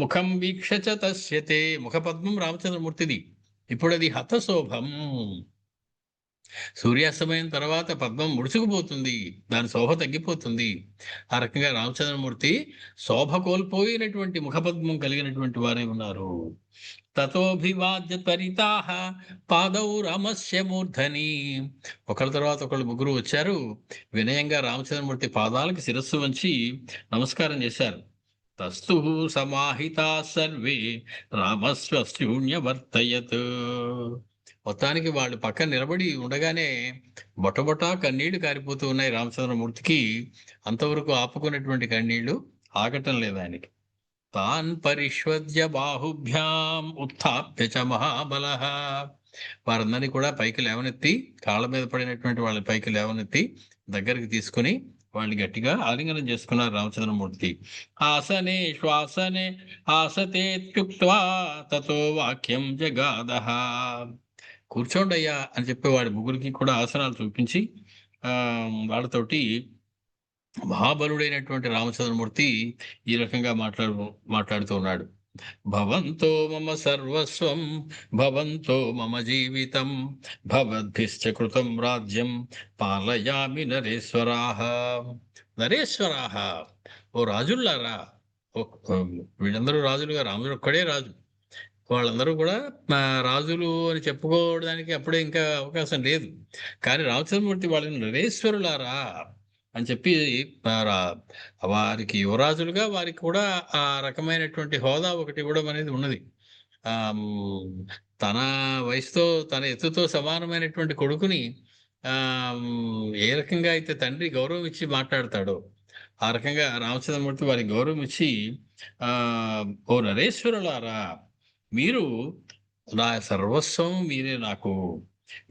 ముఖం వీక్ష చ తస్యతే. ముఖపద్మం రామచంద్రమూర్తిది. ఇప్పుడు అది హతశోభం. సూర్యాస్తమయం తర్వాత పద్మం ముడుచుకుపోతుంది, దాని శోభ తగ్గిపోతుంది. ఆ రకంగా రామచంద్రమూర్తి శోభ కోల్పోయినటువంటి ముఖపద్మం కలిగినటువంటి వారే ఉన్నారు. తతోభివాద్య త్వరితాః పాదౌ రామస్య మూర్ధని. ఒకళ్ళ తర్వాత ఒకళ్ళు ముగ్గురు వచ్చారు. వినయంగా రామచంద్రమూర్తి పాదాలకు శిరస్సు వంచి నమస్కారం చేశారు. తస్తు సమాహితా సర్వే రామస్వశూన్యవర్తయత్. మొత్తానికి వాళ్ళు పక్కన నిలబడి ఉండగానే బొటబొటా కన్నీళ్లు కారిపోతూ ఉన్నాయి రామచంద్రమూర్తికి. అంతవరకు ఆపుకున్నటువంటి కన్నీళ్లు ఆగటం లేదు ఆయనకి. తాన్ పరిష్వద్య బాహుభ్యాం ఉత్థాప్య చ మహాబలః. వారందరినీ కూడా పైకి లేవనెత్తి, కాళ్ళ మీద పడినటువంటి వాళ్ళని పైకి లేవనెత్తి దగ్గరికి తీసుకుని వాళ్ళని గట్టిగా ఆలింగనం చేసుకున్నారు రామచంద్రమూర్తి. ఆసనే శ్వాసనే ఆసతేత్యుక్త్వా తతో వాక్యం జగాదః. కూర్చోండి అయ్యా అని చెప్పి వాడి ముగ్గురికి కూడా ఆసనాలు చూపించి వాళ్ళతోటి మహాబలుడైనటువంటి రామచంద్రమూర్తి ఈ రకంగా మాట్లాడుతూ ఉన్నాడు. భవంతో మమ సర్వస్వం భవంతో మమ జీవితం భవద్భిశ్చ కృతం రాజ్యం పాలయామి నరేశ్వరాః. నరేశ్వరాః, ఓ రాజుల్లారా. వీళ్ళందరూ రాజులుగా, రాముడు ఒక్కడే రాజు. వాళ్ళందరూ కూడా రాజులు అని చెప్పుకోవడానికి అప్పుడే ఇంకా అవకాశం లేదు. కానీ రామచంద్రమూర్తి వాళ్ళని నరేశ్వరులారా అని చెప్పి వారికి యువరాజులుగా వారికి కూడా ఆ రకమైనటువంటి హోదా ఒకటి ఇవ్వడం అనేది ఉన్నది. తన వయసుతో తన ఎత్తుతో సమానమైనటువంటి కొడుకుని ఏ రకంగా అయితే తండ్రి గౌరవం ఇచ్చి మాట్లాడతాడో ఆ రకంగా రామచంద్రమూర్తి వారికి గౌరవం ఇచ్చి ఓ నరేశ్వరులారా, మీరు నా సర్వస్వం, మీరే నాకు,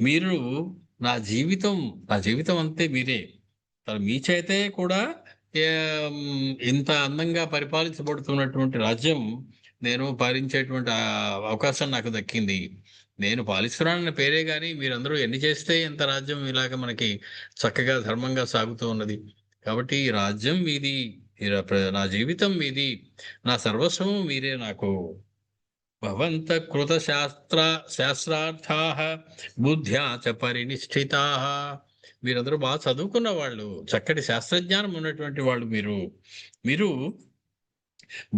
మీరు నా జీవితం అంతే మీరే. మీ చేతే కూడా ఇంత అందంగా పరిపాలించబడుతున్నటువంటి రాజ్యం నేను పాలించేటువంటి అవకాశం నాకు దక్కింది. నేను పాలిస్తున్నానన్న పేరే కానీ మీరందరూ ఎన్ని చేస్తే ఇంత రాజ్యం ఇలాగ మనకి చక్కగా ధర్మంగా సాగుతూ ఉన్నది. కాబట్టి ఈ రాజ్యం మీది, నా జీవితం మీది, నా సర్వస్వం మీరే నాకు. భవంత కృత శాస్త్రార్థాః బుద్ధ్యా చ పరినిష్ఠితాః. మీరందరూ బాగా చదువుకున్న వాళ్ళు, చక్కటి శాస్త్రజ్ఞానం ఉన్నటువంటి వాళ్ళు. మీరు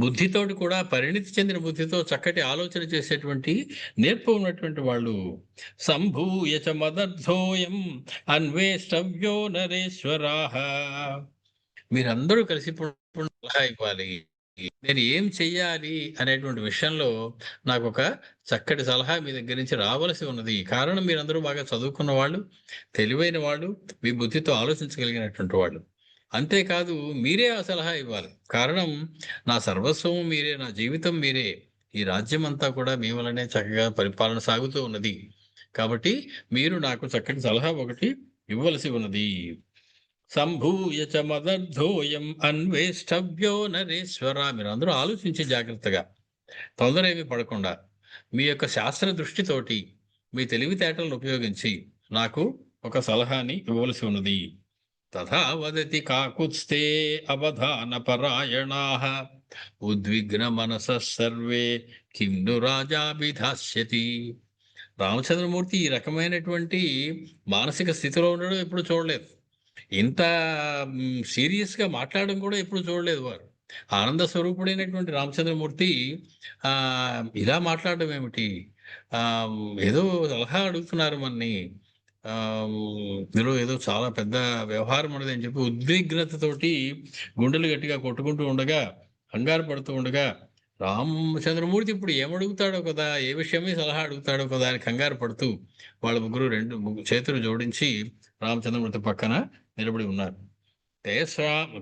బుద్ధితోటి కూడా, పరిణితి చెందిన బుద్ధితో చక్కటి ఆలోచన చేసేటువంటి నేర్పు ఉన్నటువంటి వాళ్ళు. సంభూయ చ మదర్థోయం అన్వేష్టవ్యో నరేశ్వరాః. మీరందరూ కలిసి సలహా ఇవ్వాలి. నేను ఏం చెయ్యాలి అనేటువంటి విషయంలో నాకు ఒక చక్కటి సలహా మీ దగ్గర నుంచి రావలసి ఉన్నది. కారణం మీరందరూ బాగా చదువుకున్న వాళ్ళు, తెలివైన వాళ్ళు, మీ బుద్ధితో ఆలోచించగలిగినటువంటి వాళ్ళు. అంతేకాదు మీరే ఆ సలహా ఇవ్వాలి. కారణం నా సర్వస్వం మీరే, నా జీవితం మీరే, ఈ రాజ్యం అంతా కూడా మీ వల్లనే చక్కగా పరిపాలన సాగుతూ ఉన్నది. కాబట్టి మీరు నాకు చక్కటి సలహా ఒకటి ఇవ్వవలసి ఉన్నది. సంభూయ చ మదర్థోయం అన్వేష్టవ్యో నరేశ్వర. మీరు అందరూ ఆలోచించి జాగ్రత్తగా, తొందర ఏమి పడకుండా, మీ యొక్క శాస్త్ర దృష్టితోటి, మీ తెలివితేటలను ఉపయోగించి నాకు ఒక సలహాని ఇవ్వవలసి ఉన్నది. తథా వదతి కాకుత్స్తే అవధాన పరాయణాః ఉద్విగ్న మనసః సర్వే కిం ను రాజాభిధాస్యతి. రామచంద్రమూర్తి ఈ రకమైనటువంటి మానసిక స్థితిలో ఉండడం ఎప్పుడు చూడలేదు. ఇంత సీరియస్గా మాట్లాడడం కూడా ఎప్పుడు చూడలేదు వారు. ఆనంద స్వరూపుడైనటువంటి రామచంద్రమూర్తి ఇలా మాట్లాడడం ఏమిటి, ఏదో సలహా అడుగుతున్నారు మనని, ఇందులో ఏదో చాలా పెద్ద వ్యవహారం ఉన్నది అని చెప్పి ఉద్విగ్నతతోటి గుండెలు గట్టిగా కొట్టుకుంటూ ఉండగా, కంగారు పడుతూ ఉండగా రామచంద్రమూర్తి ఇప్పుడు ఏమడుగుతాడో కదా, ఏ విషయమే సలహా అడుగుతాడో కదా అని కంగారు పడుతూ వాళ్ళ ముగ్గురు చేతులు జోడించి రామచంద్రమూర్తి పక్కన నిలబడి ఉన్నారు.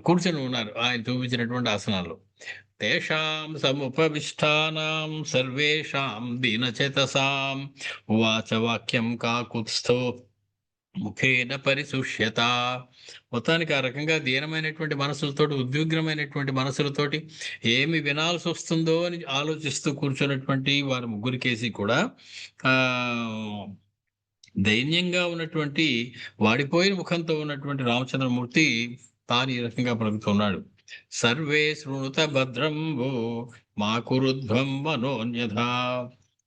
కూర్చొని ఉన్నారు ఆయన చూపించినటువంటి ఆసనాల్లో. తేషాం సముపవిష్టానాం సర్వేషాం దీనచేతసాం ఉవాచ వాక్యం కాకుత్స్థో ముఖేన పరిశుష్యత. మొత్తానికి ఆ రకంగా దీనమైనటువంటి మనసులతోటి, ఉద్విగ్నమైనటువంటి మనసులతోటి ఏమి వినాల్సి వస్తుందో అని ఆలోచిస్తూ కూర్చున్నటువంటి వారి ముగ్గురికేసి కూడా ఆ దైన్యంగా ఉన్నటువంటి, వాడిపోయిన ముఖంతో ఉన్నటువంటి రామచంద్రమూర్తి తాను ఈ రకంగా పలుకుతున్నాడు. సర్వే శృణుత భద్రం వో మా కురుధ్వం మనోన్యథా.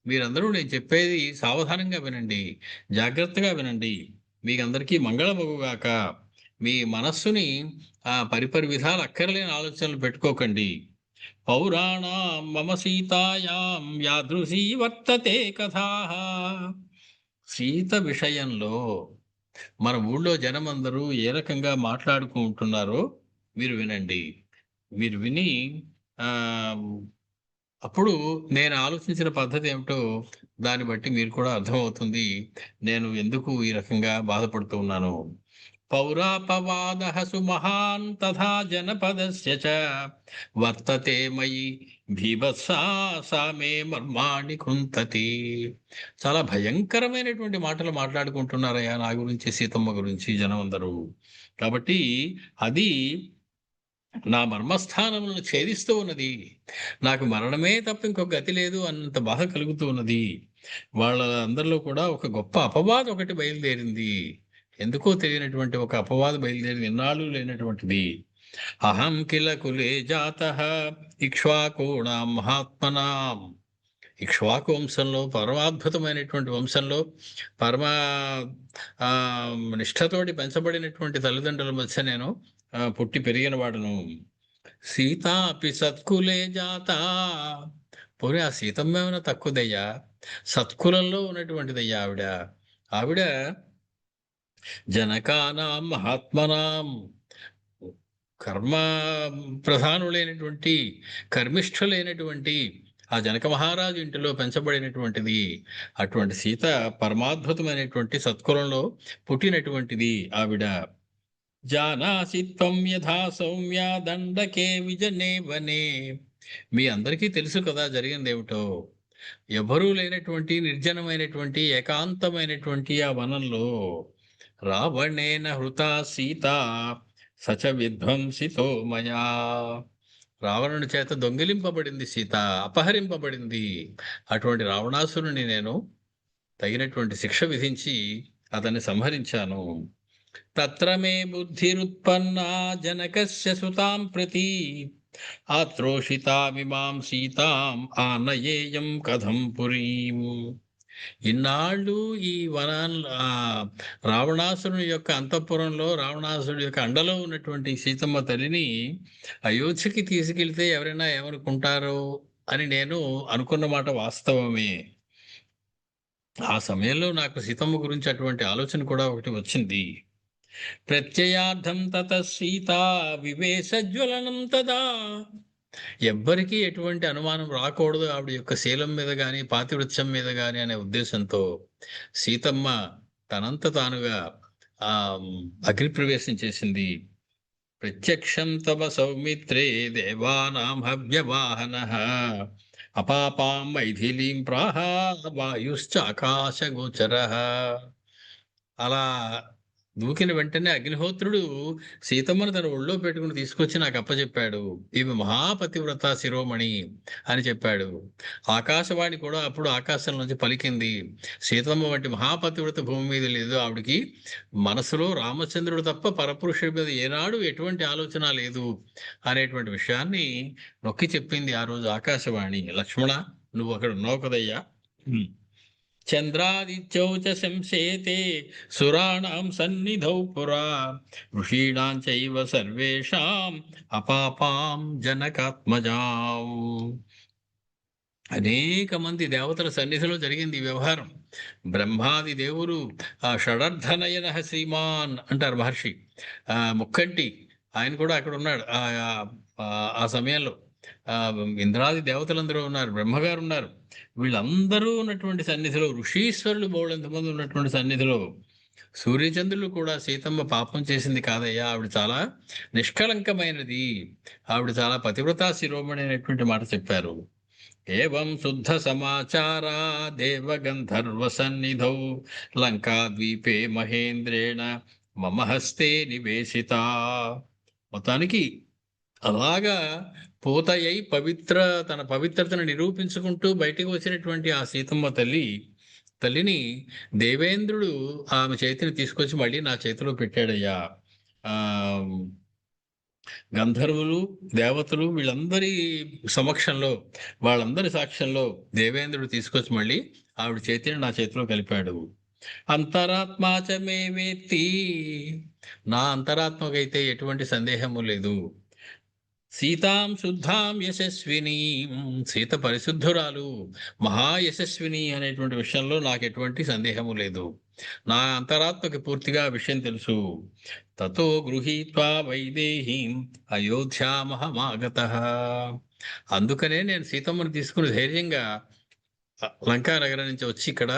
మీరందరూ నేను చెప్పేది సావధానంగా వినండి, జాగ్రత్తగా వినండి. మీకందరికీ మంగళమగుగాక. మీ మనస్సుని పరిపరి విధాలు అక్కర్లేని ఆలోచనలు పెట్టుకోకండి. పౌరాణాం మమ సీతాయాం యాదృశీ వర్తతే కథా. సీత విషయంలో మన ఊళ్ళో జనమందరూ ఏ రకంగా మాట్లాడుకుంటున్నారో మీరు వినండి. మీరు విని ఆ అప్పుడు నేను ఆలోచించిన పద్ధతి ఏమిటో దాన్ని బట్టి మీరు కూడా అర్థమవుతుంది నేను ఎందుకు ఈ రకంగా బాధపడుతూ ఉన్నాను. పౌరాపవాదః సుమహాన్ తథా జనపదస్య చ వర్తతే మయి భీభత్సా సా మే మర్మాణి కృంతతి. చాలా భయంకరమైనటువంటి మాటలు మాట్లాడుకుంటున్నారయ్యా నా గురించి, సీతమ్మ గురించి జనం అందరూ. కాబట్టి అది నా మర్మస్థానములను ఛేదిస్తూ ఉన్నది. నాకు మరణమే తప్ప ఇంకొక గతి లేదు అన్నంత బాధ కలుగుతూ ఉన్నది. వాళ్ళ అందరిలో కూడా ఒక గొప్ప అపవాదం ఒకటి బయలుదేరింది. ఎందుకో తెలియనటువంటి ఒక అపవాదం బయలుదేరింది, ఎన్నాళ్ళు లేనటువంటిది. అహం కిల కులే జాతః ఇక్ష్వాకూణాం మహాత్మనాం. ఇక్ష్వాకు వంశంలో, పరమాద్భుతమైనటువంటి వంశంలో, పరమ నిష్ఠతోటి పెంచబడినటువంటి తల్లిదండ్రుల మధ్య నేను పుట్టి పెరిగిన వాడును. సీత అపి సత్కులే జాత. పోనీ ఆ సీతమ్మ ఏమైనా తక్కువదయ్యా? సత్కులంలో ఉన్నటువంటిదయ్యా ఆవిడ. ఆవిడ జనకానాం మహాత్మనాం, కర్మ ప్రధానులైనటువంటి, కర్మిష్ఠులైనటువంటి ఆ జనక మహారాజు ఇంటిలో పెంచబడినటువంటిది. అటువంటి సీత పరమాద్భుతమైనటువంటి సత్కులంలో పుట్టినటువంటిది ఆవిడ. జానాసి త్వం యథా సౌమ్య దండకే విజనే వనే. మీ అందరికీ తెలుసు కదా జరిగింది ఏమిటో. ఎవరూ లేనటువంటి, నిర్జనమైనటువంటి, ఏకాంతమైనటువంటి ఆ వనంలో రావణేన హృతా సీత సచ విధ్వంసితో మయా. రావణుని చేత దొంగిలింపబడింది సీత, అపహరింపబడింది. అటువంటి రావణాసురుని నేను తగినటువంటి శిక్ష విధించి అతన్ని సంహరించాను. తత్ర మే బుద్ధిరుత్పన్నా జనకస్య సుతాం ప్రతి ఆత్రోషితామిమాం సీతాం ఆనయేయం కథం పురీం. ఇన్నాళ్ళు ఈ రావణాసురుని యొక్క అంతఃపురంలో, రావణాసురుడి యొక్క అండలో ఉన్నటువంటి సీతమ్మ తల్లిని అయోధ్యకి తీసుకెళ్తే ఎవరైనా ఏమనుకుంటారో అని నేను అనుకున్న మాట వాస్తవమే. ఆ సమయంలో నాకు సీతమ్మ గురించి అటువంటి ఆలోచన కూడా ఒకటి వచ్చింది. ప్రత్యయార్థం తత సీత వివేశజ్వలనం తదా. ఎవ్వరికీ ఎటువంటి అనుమానం రాకూడదు ఆవిడ యొక్క శీలం మీద గాని, పాతివృత్యం మీద గాని అనే ఉద్దేశంతో సీతమ్మ తనంత తానుగా ఆ అగ్నిప్రవేశం చేసింది. ప్రత్యక్షం తవ సౌమిత్రే దేవానాం హవ్యవాహనః అపాపాం మైథిలీం ప్రాహ వాయుశ్చ ఆకాశగోచరః. అలా దూకిన వెంటనే అగ్నిహోత్రుడు సీతమ్మను తన ఒళ్ళో పెట్టుకుని తీసుకొచ్చి నాకు అప్పచెప్పాడు. ఈమె మహాపతివ్రత శిరోమణి అని చెప్పాడు. ఆకాశవాణి కూడా అప్పుడు ఆకాశం నుంచి పలికింది. సీతమ్మ వంటి మహాపతివ్రత భూమి మీద లేదు. ఆవిడికి మనసులో రామచంద్రుడు తప్ప పరపురుషుడి మీద ఏనాడు ఎటువంటి ఆలోచన లేదు అనేటువంటి విషయాన్ని నొక్కి చెప్పింది ఆ రోజు ఆకాశవాణి. లక్ష్మణ, నువ్వు అక్కడ ఉన్నావు కదయ్యా. చంద్రాదిత్యౌ చ శంసేతే సురాణాం సన్నిధౌ పురా ఋషీణాం చైవ సర్వేషాం అపాపాం జనకాత్మజాం. అనేక మంది దేవతల సన్నిధిలో జరిగింది ఈ వ్యవహారం. బ్రహ్మాది దేవుడు ఆ షడర్థనయన శ్రీమాన్ అంటారు మహర్షి, ముక్కంటి ఆయన కూడా అక్కడ ఉన్నాడు ఆ సమయంలో. ఆ, ఇంద్రాది దేవతలందరూ ఉన్నారు, బ్రహ్మగారు ఉన్నారు. వీళ్ళందరూ ఉన్నటువంటి సన్నిధిలో, ఋషీశ్వరులు బోళ్ళంతమంది ఉన్నటువంటి సన్నిధిలో సూర్యచంద్రులు కూడా సీతమ్మ పాపం చేసింది కాదయ్యా, ఆవిడ చాలా నిష్కళంకమైనది, ఆవిడ చాలా పతివ్రతా శిరోమణి అనేటువంటి మాట చెప్పారు. ఏవం శుద్ధ సమాచారా దేవగంధర్వ సన్నిధౌ లంకా ద్వీపే మహేంద్రేణ మమ హస్తే నివేశిత. మొత్తానికి అలాగా పోతయ్యి తన పవిత్రతను నిరూపించుకుంటూ బయటికి వచ్చినటువంటి ఆ సీతమ్మ తల్లిని దేవేంద్రుడు ఆమె చేతిని తీసుకొచ్చి మళ్ళీ నా చేతిలో పెట్టాడయ్యా. ఆ గంధర్వులు, దేవతలు వీళ్ళందరి సమక్షంలో, వాళ్ళందరి సాక్ష్యంలో దేవేంద్రుడు తీసుకొచ్చి మళ్ళీ ఆవిడ చేతిని నా చేతిలో కలిపాడు. అంతరాత్మాచ మే వేత్తి, నా అంతరాత్మకైతే ఎటువంటి సందేహము లేదు. సీతాం శుద్ధాం యశస్విని, సీత పరిశుద్ధురాలు, మహాయశస్విని అనేటువంటి విషయంలో నాకు ఎటువంటి సందేహము లేదు. నా అంతరాత్మకి పూర్తిగా విషయం తెలుసు. తతో గృహీత్వా వైదేహీం అయోధ్యామహమాగత, అందుకనే నేను సీతమ్మను తీసుకుని ధైర్యంగా లంకా నగరం నుంచి వచ్చి ఇక్కడ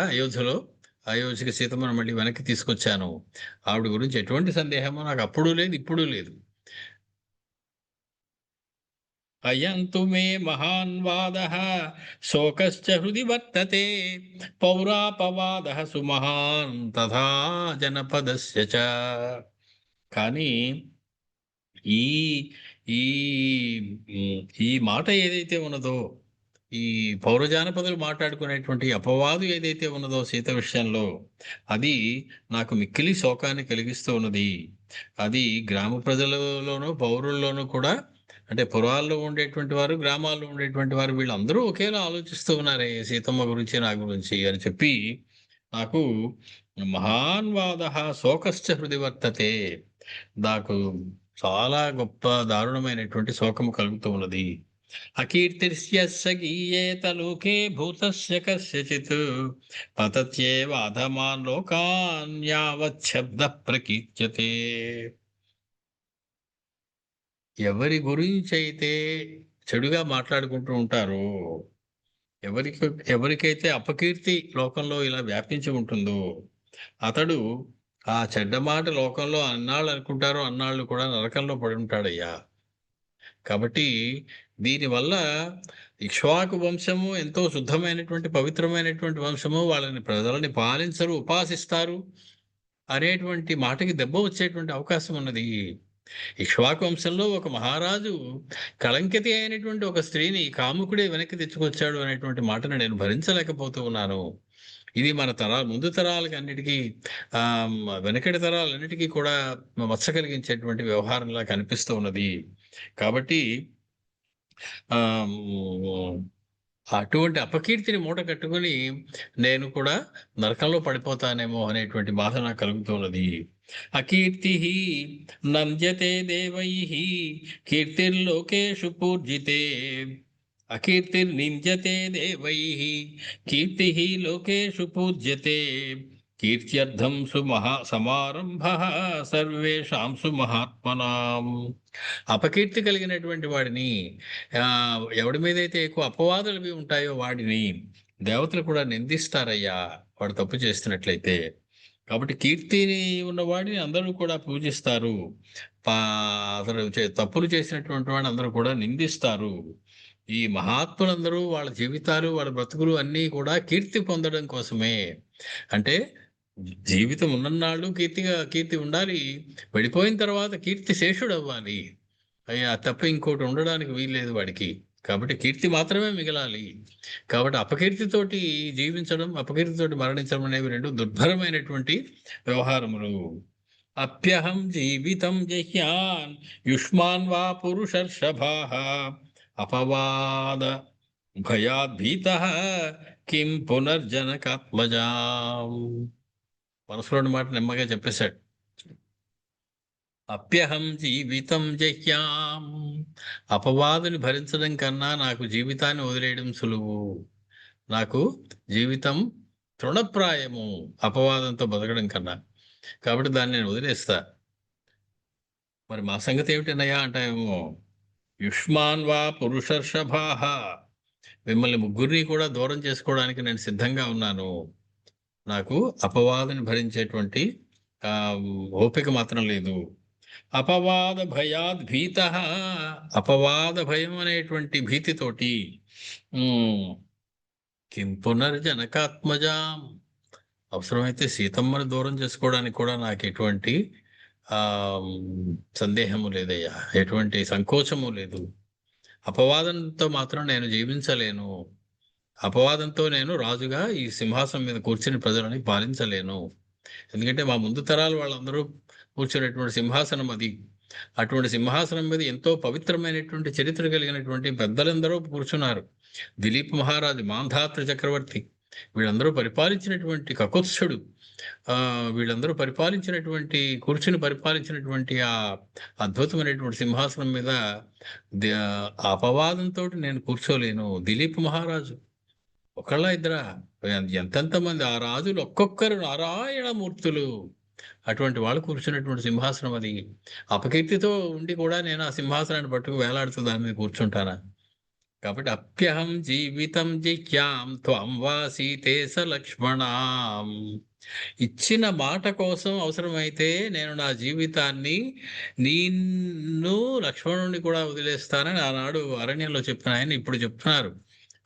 అయోధ్యకి సీతమ్మను మళ్ళీ వెనక్కి తీసుకొచ్చాను. ఆవిడ గురించి ఎటువంటి సందేహము నాకు అప్పుడు లేదు, ఇప్పుడు లేదు. అయంతు మే మహాన్ వాదః శోకశ్చ హృది వర్తతే, పౌరాపవాదః సుమహాన్ తథా జనపదస్య చ. కానీ ఈ ఈ ఈ మాట ఏదైతే ఉన్నదో, ఈ పౌరజానపదులు మాట్లాడుకునేటువంటి అపవాదు ఏదైతే ఉన్నదో సీత విషయంలో, అది నాకు మిక్కిలి శోకాన్ని కలిగిస్తూ ఉన్నది. అది గ్రామ ప్రజలలోనూ పౌరుల్లోనూ కూడా, అంటే పురాల్లో ఉండేటువంటి వారు, గ్రామాల్లో ఉండేటువంటి వారు, వీళ్ళందరూ ఒకేలా ఆలోచిస్తూ ఉన్నారే సీతమ్మ గురించి, నా గురించి అని చెప్పి నాకు మహాన్వాద శోకశ్చ హృది వర్తతే, నాకు చాలా గొప్ప దారుణమైనటువంటి శోకము కలుగుతూ ఉన్నది. అకీర్తిర్స్యస్య గీయేత లోకే భూతస్య కస్యచిత్ పతత్యేవ అధమాన్ లోకాన్ యావత్ శబ్ద ప్రకీర్త్యతే. ఎవరి గురించి అయితే చెడుగా మాట్లాడుకుంటూ ఉంటారో, ఎవరికి ఎవరికైతే అపకీర్తి లోకంలో ఇలా వ్యాపించి ఉంటుందో, అతడు ఆ చెడ్డ మాట లోకంలో అన్నాళ్ళు అనుకుంటారో అన్నాళ్ళు కూడా నరకంలో పడి ఉంటాడయ్యా. కాబట్టి దీనివల్ల ఇక్ష్వాకు వంశము ఎంతో శుద్ధమైనటువంటి పవిత్రమైనటువంటి వంశము, వాళ్ళని ప్రజలని పాలించరు, ఉపాసిస్తారు అనేటువంటి మాటకి దెబ్బ వచ్చేటువంటి అవకాశం ఉన్నది. ఇక్ష్వాకు వంశంలో ఒక మహారాజు కళంకితి అయినటువంటి ఒక స్త్రీని కాముకుడే వెనక్కి తెచ్చుకొచ్చాడు అనేటువంటి మాటను నేను భరించలేకపోతూ ఉన్నాను. ఇది మన ముందు తరాలకి అన్నిటికీ, వెనకటి తరాలన్నిటికీ కూడా మచ్చ కలిగించేటువంటి వ్యవహారంలా కనిపిస్తూ ఉన్నది. కాబట్టి ఆ అటువంటి అపకీర్తిని మూట కట్టుకుని నేను కూడా నరకంలో పడిపోతానేమో అనేటువంటి బాధ నాకు కలుగుతున్నది. అకీర్తి నంద్యతే దేవై కీర్తిర్లోకేషు పూజ్యితే, అకీర్తిర్నింద్యతే దేవై కీర్తి లోకేషు పూజ్యతే, కీర్త్యర్థం సమారంభ సర్వేషాం సుమహాత్మనాం. అపకీర్తి కలిగినటువంటి వాడిని, ఎవడి మీదైతే ఎక్కువ అపవాదులు అవి ఉంటాయో వాడిని దేవతలు కూడా నిందిస్తారయ్యా, వాడు తప్పు చేస్తున్నట్లయితే. కాబట్టి కీర్తిని ఉన్నవాడిని అందరూ కూడా పూజిస్తారు, అతడు తప్పులు చేసినటువంటి వాడిని అందరూ కూడా నిందిస్తారు. ఈ మహాత్ములందరూ వాళ్ళ జీవితాలు, వాళ్ళ బ్రతుకులు అన్నీ కూడా కీర్తి పొందడం కోసమే. అంటే జీవితం ఉన్నన్నాళ్ళు కీర్తి ఉండాలి, వెళ్ళిపోయిన తర్వాత కీర్తి శేషుడు అవ్వాలి. అయ్యా తప్ప ఇంకోటి ఉండడానికి వీల్లేదు వాడికి. కాబట్టి కీర్తి మాత్రమే మిగలాలి. కాబట్టి అపకీర్తితోటి జీవించడం, అపకీర్తితోటి మరణించడం అనేవి రెండు దుర్భరమైనటువంటి వ్యవహారములు. అప్యహం జీవితం జహ్యాన్ యుష్మాన్ వా పురుషర్షభాః అపవాద భయాద్భీతః కిం పునర్జనకాత్మజాం. మనసులోని మాట నెమ్మగా చెప్పేశాడు. అప్యహం జీవితం జహ్యాం, అపవాదుని భరించడం కన్నా నాకు జీవితాన్ని వదిలేయడం సులువు. నాకు జీవితం తృణప్రాయము అపవాదంతో బతకడం కన్నా, కాబట్టి దాన్ని నేను వదిలేస్తా. మరి మా సంగతి ఏమిటన్నయ్యా అంటాయేమో. యుష్మాన్ వా పురుషర్షభాః, మిమ్మల్ని ముగ్గురిని కూడా దూరం చేసుకోవడానికి నేను సిద్ధంగా ఉన్నాను. నాకు అపవాదుని భరించేటువంటి ఆ, ఓపిక మాత్రం లేదు. అపవాద భయాద్ భీత, అపవాద భయం అనేటువంటి భీతితోటి కిం పునర్జనకాత్మజాం, అవసరమైతే సీతమ్మని దూరం చేసుకోవడానికి కూడా నాకు ఎటువంటి ఆ సందేహము లేదయ్యా, ఎటువంటి సంకోచము లేదు. అపవాదంతో మాత్రం నేను జీవించలేను. అపవాదంతో నేను రాజుగా ఈ సింహాసనం మీద కూర్చుని ప్రజలని పాలించలేను. ఎందుకంటే మా ముందు తరాలు వాళ్ళందరూ కూర్చునేటువంటి సింహాసనం అది. అటువంటి సింహాసనం మీద ఎంతో పవిత్రమైనటువంటి చరిత్ర కలిగినటువంటి పెద్దలందరూ కూర్చున్నారు. దిలీప్ మహారాజు, మాంధాత్ర చక్రవర్తి, వీళ్ళందరూ పరిపాలించినటువంటి కకుత్సుడు, వీళ్ళందరూ పరిపాలించినటువంటి కూర్చుని పరిపాలించినటువంటి ఆ అద్భుతమైనటువంటి సింహాసనం మీద అపవాదంతో నేను కూర్చోలేను. దిలీప్ మహారాజు ఒకళ్ళ ఇద్దరా, ఎంతెంత మంది ఆ రాజులు, ఒక్కొక్కరు నారాయణ మూర్తులు. అటువంటి వాళ్ళు కూర్చున్నటువంటి సింహాసనం అది. అపకీర్తితో ఉండి కూడా నేను ఆ సింహాసనాన్ని పట్టుకు వేలాడుతూ దాని మీద కూర్చుంటానా? కాబట్టి అప్యహం జీవితం జిజ్ఞాం త్వం వా సీతే స లక్ష్మణాం, ఇచ్చిన మాట కోసం అవసరమైతే నేను నా జీవితాన్ని నిన్ను లక్ష్మణుని కూడా వదిలేస్తానని ఆనాడు అరణ్యంలో చెప్పిన ఆయన ఇప్పుడు చెప్తున్నారు.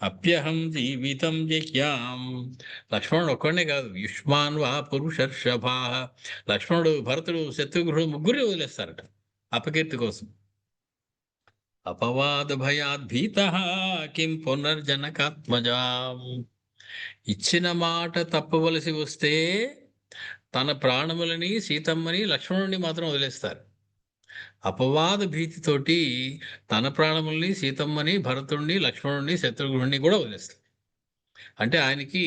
అప్యహం జీవితం జిజ్ఞాం, లక్ష్మణుడు ఒక్కడే కాదు, యుష్మాన్ వా పురుషర్షభా, లక్ష్మణుడు, భరతుడు, శత్రుఘ్నుడు ముగ్గురు వదిలేస్తారట అపకీర్తి కోసం. అపవాద భయాద్ భీతః కిం పునర్జనకాత్మజాం, ఇచ్చిన మాట తప్పవలసి వస్తే తన ప్రాణములని, సీతమ్మని, లక్ష్మణుని మాత్రం వదిలేస్తారు. అపవాద భీతితోటి తన ప్రాణముల్ని, సీతమ్మని, భరతుణ్ణి, లక్ష్మణుణ్ణి, శత్రుఘ్నుడిని కూడా వదిలేస్తారు. అంటే ఆయనకి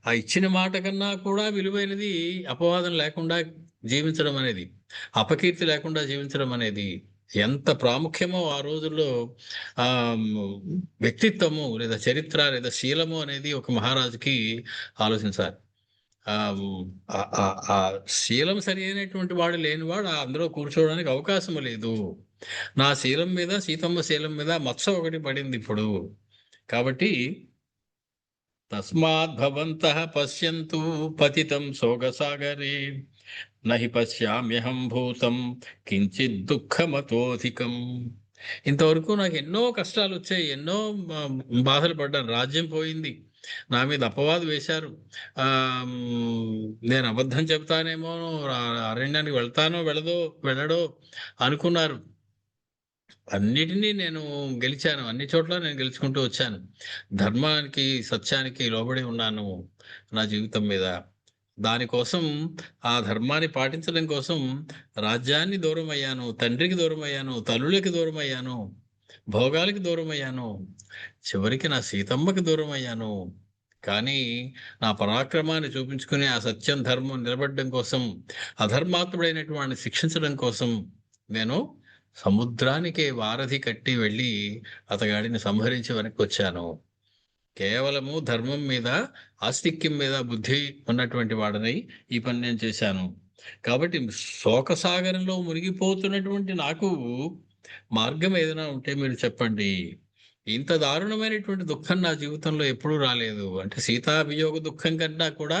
ఆ ఇచ్చిన మాట కన్నా కూడా విలువైనది అపవాదం లేకుండా జీవించడం అనేది, అపకీర్తి లేకుండా జీవించడం అనేది ఎంత ప్రాముఖ్యమో ఆ రోజుల్లో. ఆ వ్యక్తిత్వము లేదా చరిత్ర లేదా శీలము అనేది ఒక మహారాజుకి ఆలోచించాలి. ఆ ఆ శీలం సరి అయినటువంటి వాడు లేనివాడు అందులో కూర్చోవడానికి అవకాశం లేదు. నా శీలం మీద, సీతమ్మ శీలం మీద మచ్చ ఒకటి పడింది ఇప్పుడు. కాబట్టి తస్మాత్ భవంతః పశ్యంతు పతితం శోకసాగరే, నహి పశ్యామ్యహం భూతం కించిత్ దుఃఖమతోధికం. ఇంతవరకు నాకు ఎన్నో కష్టాలు వచ్చాయి, ఎన్నో బాధలు పడ్డాను. రాజ్యం పోయింది, నా మీద అపవాదు వేశారు, ఆ నేను అబద్ధం చెప్తానేమో, అరణ్యానికి వెళ్తానో వెళ్ళడో అనుకున్నారు. అన్నిటినీ నేను గెలిచాను, అన్ని చోట్ల నేను గెలుచుకుంటూ వచ్చాను. ధర్మానికి, సత్యానికి లోబడి ఉన్నాను నా జీవితం మీద. దానికోసం, ఆ ధర్మాన్ని పాటించడం కోసం రాజ్యాన్ని దూరం అయ్యాను, తండ్రికి దూరం అయ్యాను, తల్లులకి దూరం అయ్యాను, భోగాలకి దూరం అయ్యాను, చివరికి నా సీతమ్మకి దూరం అయ్యాను. కానీ నా పరాక్రమాన్ని చూపించుకుని ఆ సత్యం, ధర్మం నిలబడడం కోసం, అధర్మాత్ముడైనటువంటి వాడిని శిక్షించడం కోసం నేను సముద్రానికి వారధి కట్టి వెళ్ళి అతగాడిని సంహరించి వెనక్కి వచ్చాను. కేవలము ధర్మం మీద, ఆస్తిక్యం మీద బుద్ధి ఉన్నటువంటి వాడనై ఈ పని నేను చేశాను. కాబట్టి శోకసాగరంలో మునిగిపోతున్నటువంటి నాకు మార్గం ఏదైనా ఉంటే మీరు చెప్పండి. ఇంత దారుణమైనటువంటి దుఃఖం నా జీవితంలో ఎప్పుడూ రాలేదు. అంటే సీతాభియోగ దుఃఖం కన్నా కూడా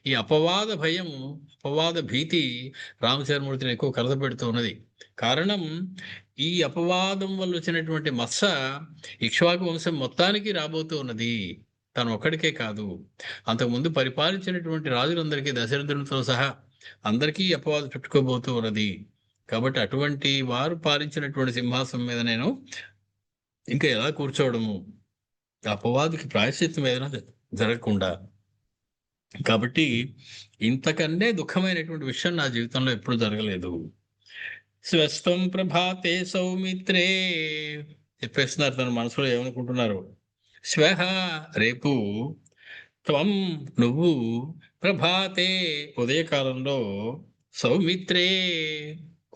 ఈ అపవాద భయం, అపవాద భీతి రామచంద్రమూర్తిని ఎక్కువ కలతపెడుతూ ఉన్నది. కారణం, ఈ అపవాదం వల్ల వచ్చినటువంటి మత్స ఇక్ష్వాకు వంశం మొత్తానికి రాబోతూ ఉన్నది. తను ఒక్కడికే కాదు, అంతకుముందు పరిపాలించినటువంటి రాజులందరికీ, దశరథునితో సహా అందరికీ అపవాదం చుట్టుకోబోతూ ఉన్నది. కాబట్టి అటువంటి వారు పాలించినటువంటి సింహాసనం మీద నేను ఇంకా ఎలా కూర్చోవడము, అపవాదికి ప్రాయశ్చిత్తం ఏదైనా జరగకుండా. కాబట్టి ఇంతకన్నే దుఃఖమైనటువంటి విషయం నా జీవితంలో ఎప్పుడు జరగలేదు. స్వస్థం ప్రభాతే సౌమిత్రే, చెప్పేస్తున్నారు తన మనసులో ఏమనుకుంటున్నారు. శ్వః, రేపు, త్వం, నువ్వు, ప్రభాతే, ఉదయకాలంలో, సౌమిత్రే,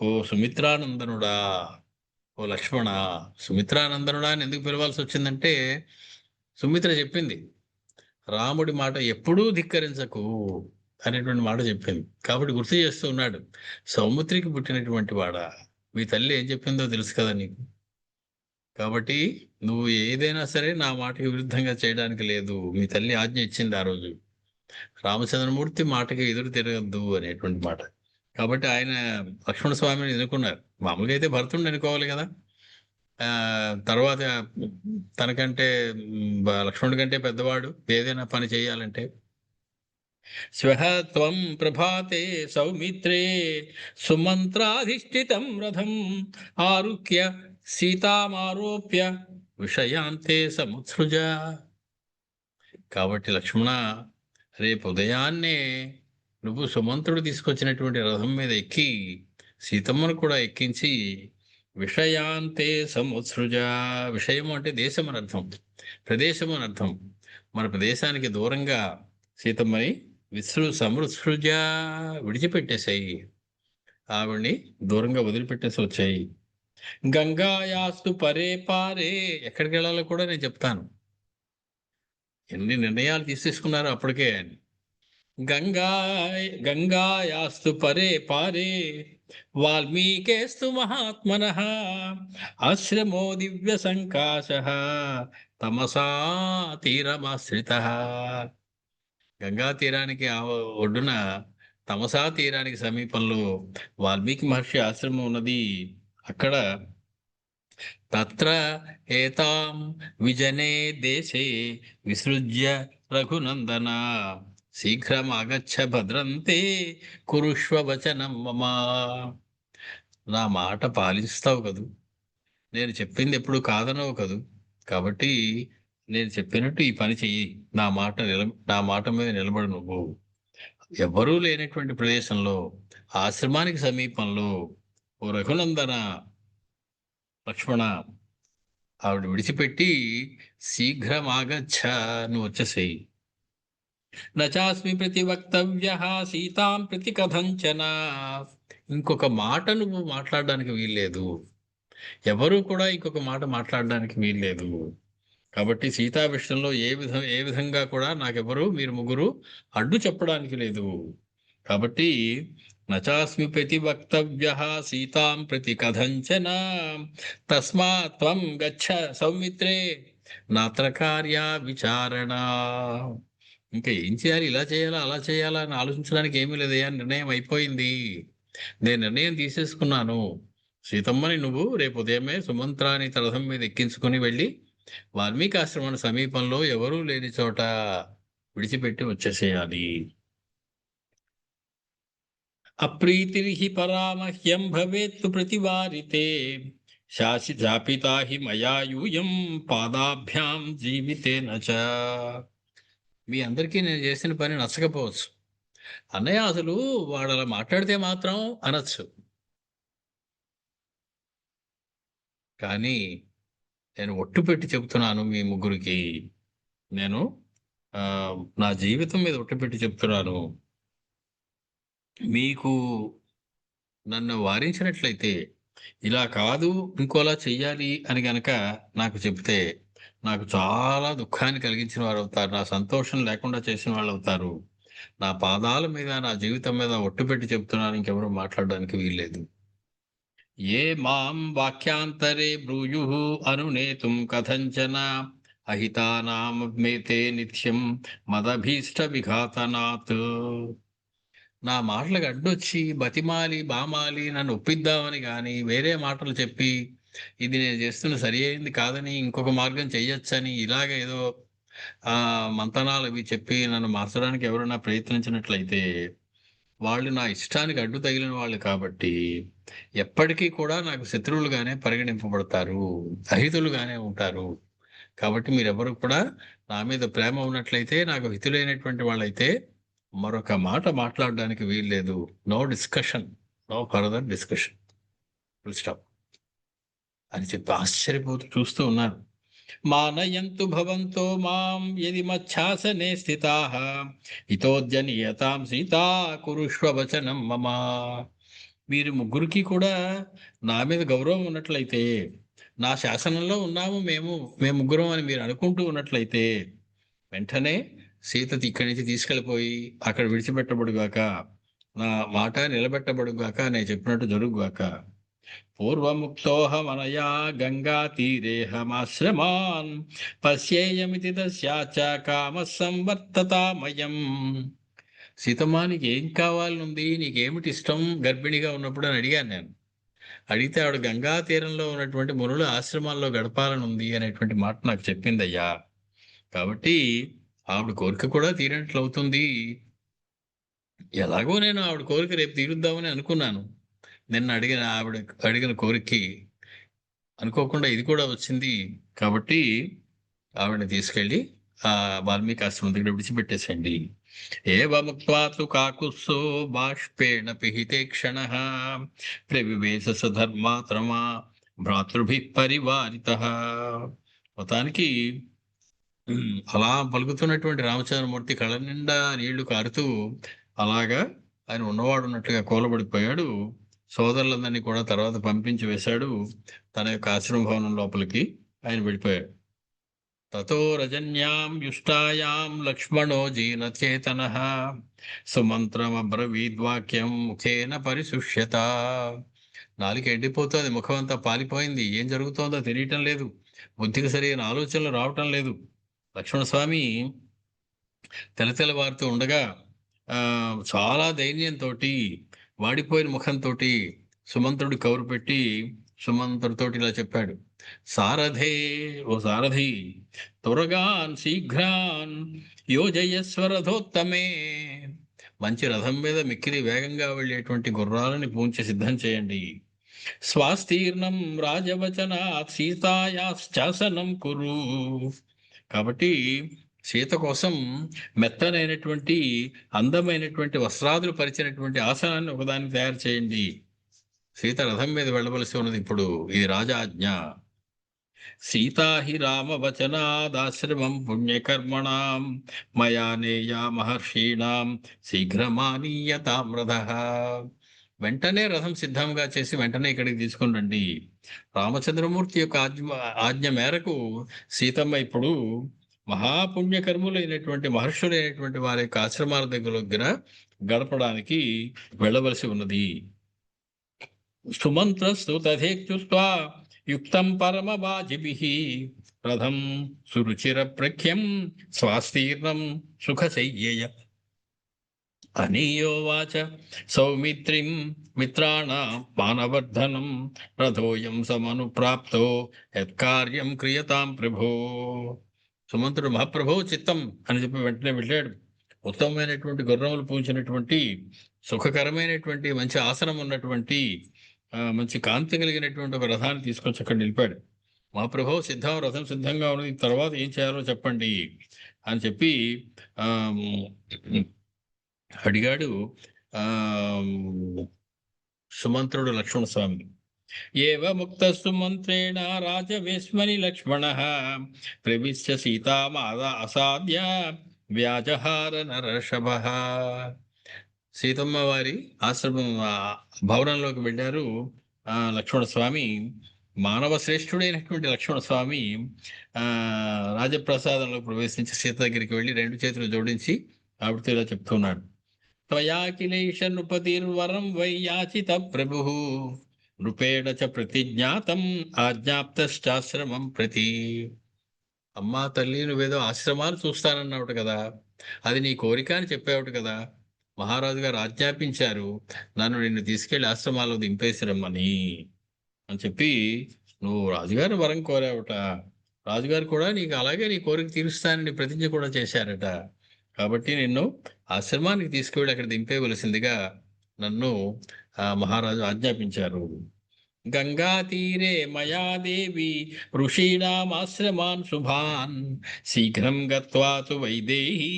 ఓ సుమిత్రానందనుడా, ఓ లక్ష్మణ. సుమిత్రానందనుడా అని ఎందుకు పిలవాల్సి వచ్చిందంటే, సుమిత్ర చెప్పింది, రాముడి మాట ఎప్పుడూ ధిక్కరించకు అనేటువంటి మాట చెప్పింది. కాబట్టి గుర్తు చేస్తూ ఉన్నాడు, సౌమిత్రికి పుట్టినటువంటి వాడా, మీ తల్లి ఏం చెప్పిందో తెలుసు కదా నీకు. కాబట్టి నువ్వు ఏదైనా సరే నా మాటకి విరుద్ధంగా చేయడానికి లేదు. మీ తల్లి ఆజ్ఞ ఇచ్చింది ఆ రోజు. రామచంద్రమూర్తి మాటకి ఎదురు తిరగద్దు అనేటువంటి మాట. కాబట్టి ఆయన లక్ష్మణ స్వామిని ఎన్నుకున్నారు. మామూలుగా అయితే భరతుడిని ఎన్నుకోవాలి కదా! తర్వాత తనకంటే లక్ష్మణుడి కంటే పెద్దవాడు ఏదైనా పని చేయాలంటే. శ్వః త్వం ప్రభాతే సౌమిత్రే సుమంత్రాధిష్ఠితం రథం ఆరుహ్య సీతామారోప్య విషయాంతే సముత్సృజ. కాబట్టి లక్ష్మణ, రేపు ఉదయాన్నే నువ్వు సుమంత్రుడు తీసుకొచ్చినటువంటి రథం మీద ఎక్కి సీతమ్మను కూడా ఎక్కించి విషయాంతే సముత్సృజ. విషయము అంటే దేశం అని అర్థం, ప్రదేశము అని అర్థం. మన ప్రదేశానికి దూరంగా సీతమ్మని సమృత్సృజ విడిచిపెట్టేశాయి. ఆవిడ్ని దూరంగా వదిలిపెట్టేసి వచ్చాయి. గంగాయాస్తు పరే పారే, ఎక్కడికి వెళ్ళాలో కూడా నేను చెప్తాను. ఎన్ని నిర్ణయాలు తీసేసుకున్నారో అప్పటికే. గంగా గంగాయాస్తు పరే పారే వాల్మీకేస్తు మహాత్మనః ఆశ్రమో దివ్య సంకాశః తమసా తీరమాశ్రితః. గంగా తీరానికి ఒడ్డున తమసా తీరానికి సమీపంలో వాల్మీకి మహర్షి ఆశ్రమం ఉన్నది. అక్కడ తత్ర ఏతాం విజనే దేశే విసృజ్య రఘునందన శీఘ్రమాగచ్చ భద్రంతే కురుష్వ వచనం మమ. నా మాట పాలిస్తావు కదూ, నేను చెప్పింది ఎప్పుడు కాదనవు కదూ. కాబట్టి నేను చెప్పినట్టు ఈ పని చెయ్యి. నా మాట మీద నిలబడు. నువ్వు ఎవ్వరూ లేనటువంటి ప్రదేశంలో ఆశ్రమానికి సమీపంలో ఓ రఘునందన లక్ష్మణ, ఆవిడ విడిచిపెట్టి శీఘ్రమాగచ్చ, నువ్వు వచ్చేసేయి. నచాస్మి ప్రతి వక్తవ్య సీతాం ప్రతి కథంచన. ఇంకొక మాట నువ్వు మాట్లాడడానికి వీల్లేదు. ఎవరూ కూడా ఇంకొక మాట మాట్లాడడానికి వీల్లేదు. కాబట్టి సీతా విషయంలో ఏ విధంగా కూడా మీరు ముగ్గురు అడ్డు చెప్పడానికి లేదు. కాబట్టి నచాస్మి ప్రతి వక్తవ్య సీతాం ప్రతి కథంచన తస్మాత్ త్వం గచ్చ సౌమిత్రే నాత్ర కార్య విచారణ. ఇంకా ఏం చేయాలి, ఇలా చేయాలా అలా చేయాలా అని ఆలోచించడానికి ఏమీ లేదయ్యా, నిర్ణయం అయిపోయింది. నేను నిర్ణయం తీసేసుకున్నాను. సీతమ్మని నువ్వు రేపు ఉదయమే సుమంత్రాని రథం మీద ఎక్కించుకుని వెళ్ళి వాల్మీకి ఆశ్రమం సమీపంలో ఎవరూ లేని చోట విడిచిపెట్టి వచ్చేసేయాలి. అప్రీతిర్హి పరామహ్యం భవేత్తు ప్రతివారితే శాసి జాపితా హి మయా యూయం పాదాభ్యాం జీవితేన చ. మీ అందరికీ నేను చేసిన పని నచ్చకపోవచ్చు. అన్నయ్య, అసలు వాడు అలా మాట్లాడితే మాత్రం అనొచ్చు. కానీ నేను ఒట్టు పెట్టి చెప్తున్నాను మీ ముగ్గురికి. నేను నా జీవితం మీద ఒట్టు పెట్టి చెప్తున్నాను. మీకు నన్ను వారించినట్లయితే, ఇలా కాదు ఇంకోలా చెయ్యాలి అని గనక నాకు చెప్తే, నాకు చాలా దుఃఖాన్ని కలిగించిన వారు అవుతారు. నా సంతోషం లేకుండా చేసిన వాళ్ళు అవుతారు. నా పాదాల మీద, నా జీవితం మీద ఒట్టు పెట్టి చెప్తున్నాను. ఇంకెవరు మాట్లాడడానికి వీల్లేదు. ఏ మాం వాక్యాంతరే బ్రూయు అనునేతుం కథంచన అహితానామేతే నిత్యం మదభీష్ట విఘాతనాత్. నా మాటలకు అడ్డొచ్చి బతిమాలి బామాలి నన్ను ఒప్పిద్దామని కానీ, వేరే మాటలు చెప్పి ఇది నేను చేస్తున్న సరి అయింది కాదని, ఇంకొక మార్గం చెయ్యొచ్చని, ఇలాగ ఏదో మంతనాలు అవి చెప్పి నన్ను మార్చడానికి ఎవరైనా ప్రయత్నించినట్లయితే వాళ్ళు నా ఇష్టానికి అడ్డు తగిలిన వాళ్ళు కాబట్టి ఎప్పటికీ కూడా నాకు శత్రువులుగానే పరిగణింపబడతారు, అహితులుగానే ఉంటారు. కాబట్టి మీరెవరు కూడా నా మీద ప్రేమ ఉన్నట్లయితే, నాకు హితులైనటువంటి వాళ్ళైతే మరొక మాట మాట్లాడడానికి వీల్లేదు. No discussion, no further discussion, full stop అని చెప్పి ఆశ్చర్యపోతూ చూస్తూ ఉన్నారు. మానయంతు భవంతో మాం యది మచ్ఛాసనే స్థితాః హితోద్యనియతాం సీతా కురుష్వ వచనం మమ. మీరు ముగ్గురికి కూడా నా మీద గౌరవం ఉన్నట్లయితే, నా శాసనంలో ఉన్నాము మేము ముగ్గురం అని మీరు అనుకుంటూ ఉన్నట్లయితే, వెంటనే సీతతి ఇక్కడి నుంచి తీసుకెళ్ళిపోయి అక్కడ విడిచిపెట్టబడుగాక, నా మాట నిలబెట్టబడుగాక, నేను చెప్పినట్టు జరుగుగాక. పూర్వముక్తోహమనయా గంగా తీరేహమాశ్రమాన్ పశ్యేయమితి తస్యాచ కామ సంవర్తతామయం. సీతమ్మ, నీకు ఏం కావాలనుంది, నీకేమిటి ఇష్టం గర్భిణిగా ఉన్నప్పుడు అని అడిగాను నేను. అడిగితే ఆవిడ గంగా తీరంలో ఉన్నటువంటి మునుల ఆశ్రమాల్లో గడపాలని ఉంది అనేటువంటి మాట నాకు చెప్పిందయ్యా. కాబట్టి ఆవిడ కోరిక కూడా తీరినట్లు అవుతుంది. ఎలాగో నేను ఆవిడ కోరిక రేపు తీరుద్దామని అనుకున్నాను. నిన్న ఆవిడ అడిగిన కోరికకి అనుకోకుండా ఇది కూడా వచ్చింది. కాబట్టి ఆవిడని తీసుకెళ్ళి ఆ వాల్మీకి ఆశ్రమం దగ్గర విడిచిపెట్టేసండి. ఏవముక్త్వాతు కాకుత్సో బాష్పేణ పిహితే క్షణః ప్రవివేశ సధర్మాత్రమా భ్రాతృభిః పరివారితః. మొత్తానికి అలా పలుకుతున్నటువంటి రామచంద్రమూర్తి కళ్ళ నిండా నీళ్లు కారుతూ అలాగా ఆయన ఉన్నవాడు ఉన్నట్లుగా కూలబడిపోయాడు. సోదరులందరినీ కూడా తర్వాత పంపించి వేశాడు. తన యొక్క ఆశ్రమ భవనం లోపలికి ఆయన వెళ్ళిపోయాడు. తతో రజన్యాం యుష్టాయాం లక్ష్మణో జీనచేతనః సుమంత్రమబ్రవీద్వాక్యం ముఖేన పరిశుష్యత. నాలుక ఎండిపోతుంది, ముఖం అంతా పాలిపోయింది, ఏం జరుగుతోందో తెలియటం లేదు, బుద్ధికి సరైన ఆలోచనలు రావటం లేదు. లక్ష్మణస్వామి తెలతెలవారుతూ ఉండగా చాలా ధైర్యంతో వాడిపోయిన ముఖంతో సుమంత్రుడి కౌరు పెట్టి సుమంత్రుడితోటి ఇలా చెప్పాడు. సారథే, ఓ సారథి, త్వరగాన్ శీఘ్రాన్ యోజయస్వరథోత్తమే. మంచి రథం మీద మిక్కిలి వేగంగా వెళ్ళేటువంటి గుర్రాలని పూంచి సిద్ధం చేయండి. స్వాస్తీర్ణం రాజవచనాత్ సీతాయాశ్చాసనం కురు. కాబట్టి సీత కోసం మెత్తనైనటువంటి అందమైనటువంటి వస్త్రాదులు పరిచినటువంటి ఆసనాన్ని ఒకదాన్ని తయారు చేయండి. సీత రథం మీద వెళ్ళవలసి ఉన్నది ఇప్పుడు, ఇది రాజాజ్ఞ. సీతా హి రామవచనాదాశ్రమం పుణ్యకర్మణాం మయా నేయా మహర్షీణాం శీఘ్రమానీయతాం రథః. వెంటనే రథం సిద్ధంగా చేసి వెంటనే ఇక్కడికి తీసుకుని రండి. రామచంద్రమూర్తి యొక్క ఆజ్ఞ మేరకు సీతమ్మ ఇప్పుడు మహాపుణ్యకర్ములైనటువంటి మహర్షులైనటువంటి వారి యొక్క ఆశ్రమాల దగ్గర గడపడానికి వెళ్ళవలసి ఉన్నది. సుమంత్రస్తు తథేత్యుక్త్వా యుక్తం పరమవాజిభిః రథం సురుచిర ప్రఖ్యం స్వాస్తీర్ణం సుఖశయ్యయ. అనీయోవాచ సౌమిత్రిం మిత్రాణాం మానవర్ధనం రథోయం సమనుప్రాప్తో యత్కార్యం క్రియతాం ప్రభో. సుమంత్రుడు, మహాప్రభో చిత్తం అని చెప్పి వెంటనే వెళ్ళాడు. ఉత్తమమైనటువంటి గుర్రములు పూంచినటువంటి సుఖకరమైనటువంటి మంచి ఆసనం ఉన్నటువంటి మంచి కాంతి కలిగినటువంటి ఒక రథాన్ని తీసుకొచ్చి అక్కడ నిలిపాడు. మహాప్రభో సిద్ధం, రథం సిద్ధంగా ఉన్నది, తర్వాత ఏం చేయాలో చెప్పండి అని చెప్పి అడిగాడు సుమంత్రుడు లక్ష్మణస్వామి. ఏవ ముక్తస్తు మంత్రేణ రాజవేశ్మని లక్ష్మణః ప్రవిశ్య సీతామాదా అసాధ్య వ్యాజహార నరషభః. సీతమ్మ వారి ఆశ్రమం భవనంలోకి వెళ్ళారు లక్ష్మణస్వామి. మానవ శ్రేష్ఠుడైనటువంటి లక్ష్మణస్వామి రాజప్రసాదంలో ప్రవేశించి సీత దగ్గరికి వెళ్ళి రెండు చేతులు జోడించి ఆవిడతో ఇలా చెప్తున్నాడు. త్వయాఖిలేష నృపతిర్వరం వై యాచిత ప్రభుః నృపేణ చ ప్రతిజ్ఞాతం ఆజ్ఞాప్తాశ్రమం ప్రతి. అమ్మా తల్లి, నువ్వేదో ఆశ్రమాలు చూస్తానన్నావుట కదా, అది నీ కోరిక అని చెప్పావుట కదా. మహారాజు గారు ఆజ్ఞాపించారు నన్ను నిన్ను తీసుకెళ్లి ఆశ్రమాల్లో దింపేసిరమ్మని అని చెప్పి నువ్వు రాజుగారు వరం కోరావుట. రాజుగారు కూడా నీకు అలాగే నీ కోరిక తీరుస్తానని ప్రతిజ్ఞ కూడా చేశారట. కాబట్టి నిన్ను ఆశ్రమానికి తీసుకువెళ్ళి అక్కడ దింపేయవలసిందిగా నన్ను మహారాజు ఆజ్ఞాపించారు. గంగా తీరే మయా దేవి ఋషీణామాశ్రమాన్ శుభాన్ శీఘ్రం గత్వా తు వైదేహి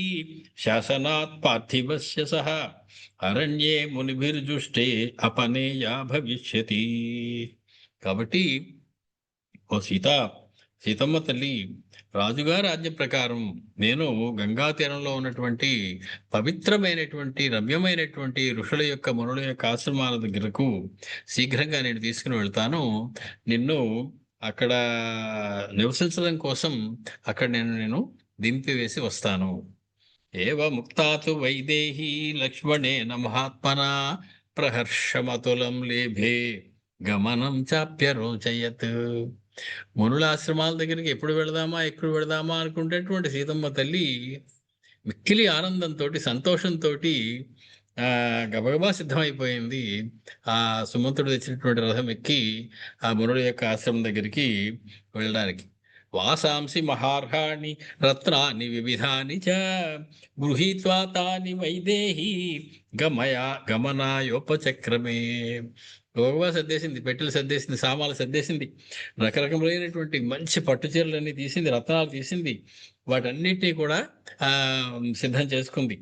శాసనాత్ పార్థివస్య సహ అరణ్యే మునిభిర్జుష్టే అపనేయా భవిష్యతి. కాబట్టి ఓ సీతమ్మ తల్లి, రాజుగారి ఆజ్ఞ ప్రకారం నేను గంగా తీరంలో ఉన్నటువంటి పవిత్రమైనటువంటి రమ్యమైనటువంటి ఋషుల యొక్క మునుల యొక్క ఆశ్రమాల దగ్గరకు శీఘ్రంగా నేను తీసుకుని వెళ్తాను. నిన్ను అక్కడ నివసించడం కోసం అక్కడ నేను దింపివేసి వస్తాను. ఏవ ముక్తాతు వైదేహి లక్ష్మణేన మహాత్మనా ప్రహర్షమతులం లేభే గమనం చాప్యరోచయత్. మునుల ఆశ్రమాల దగ్గరికి ఎప్పుడు వెళదామా అనుకుంటేటువంటి సీతమ్మ తల్లి మిక్కిలి ఆనందంతో, సంతోషంతో గబగబా సిద్ధమైపోయింది. ఆ సుమంతుడు తెచ్చినటువంటి రథం ఎక్కి ఆ మునుల యొక్క ఆశ్రమం దగ్గరికి వెళ్ళడానికి. వాసాంసి మహార్హాణి రత్నాని వివిధాని చ గృహీత్వా తాని వైదేహి గమనాయోపచక్రమే. గబగబా సర్దేసింది, పెట్టెలు సర్దేసింది, సామాన్లు సర్దేసింది, రకరకములైనటువంటి మంచి పట్టు చీరలన్నీ తీసింది, రత్నాలు తీసింది, వాటన్నిటినీ కూడా సిద్ధం చేసుకుంది.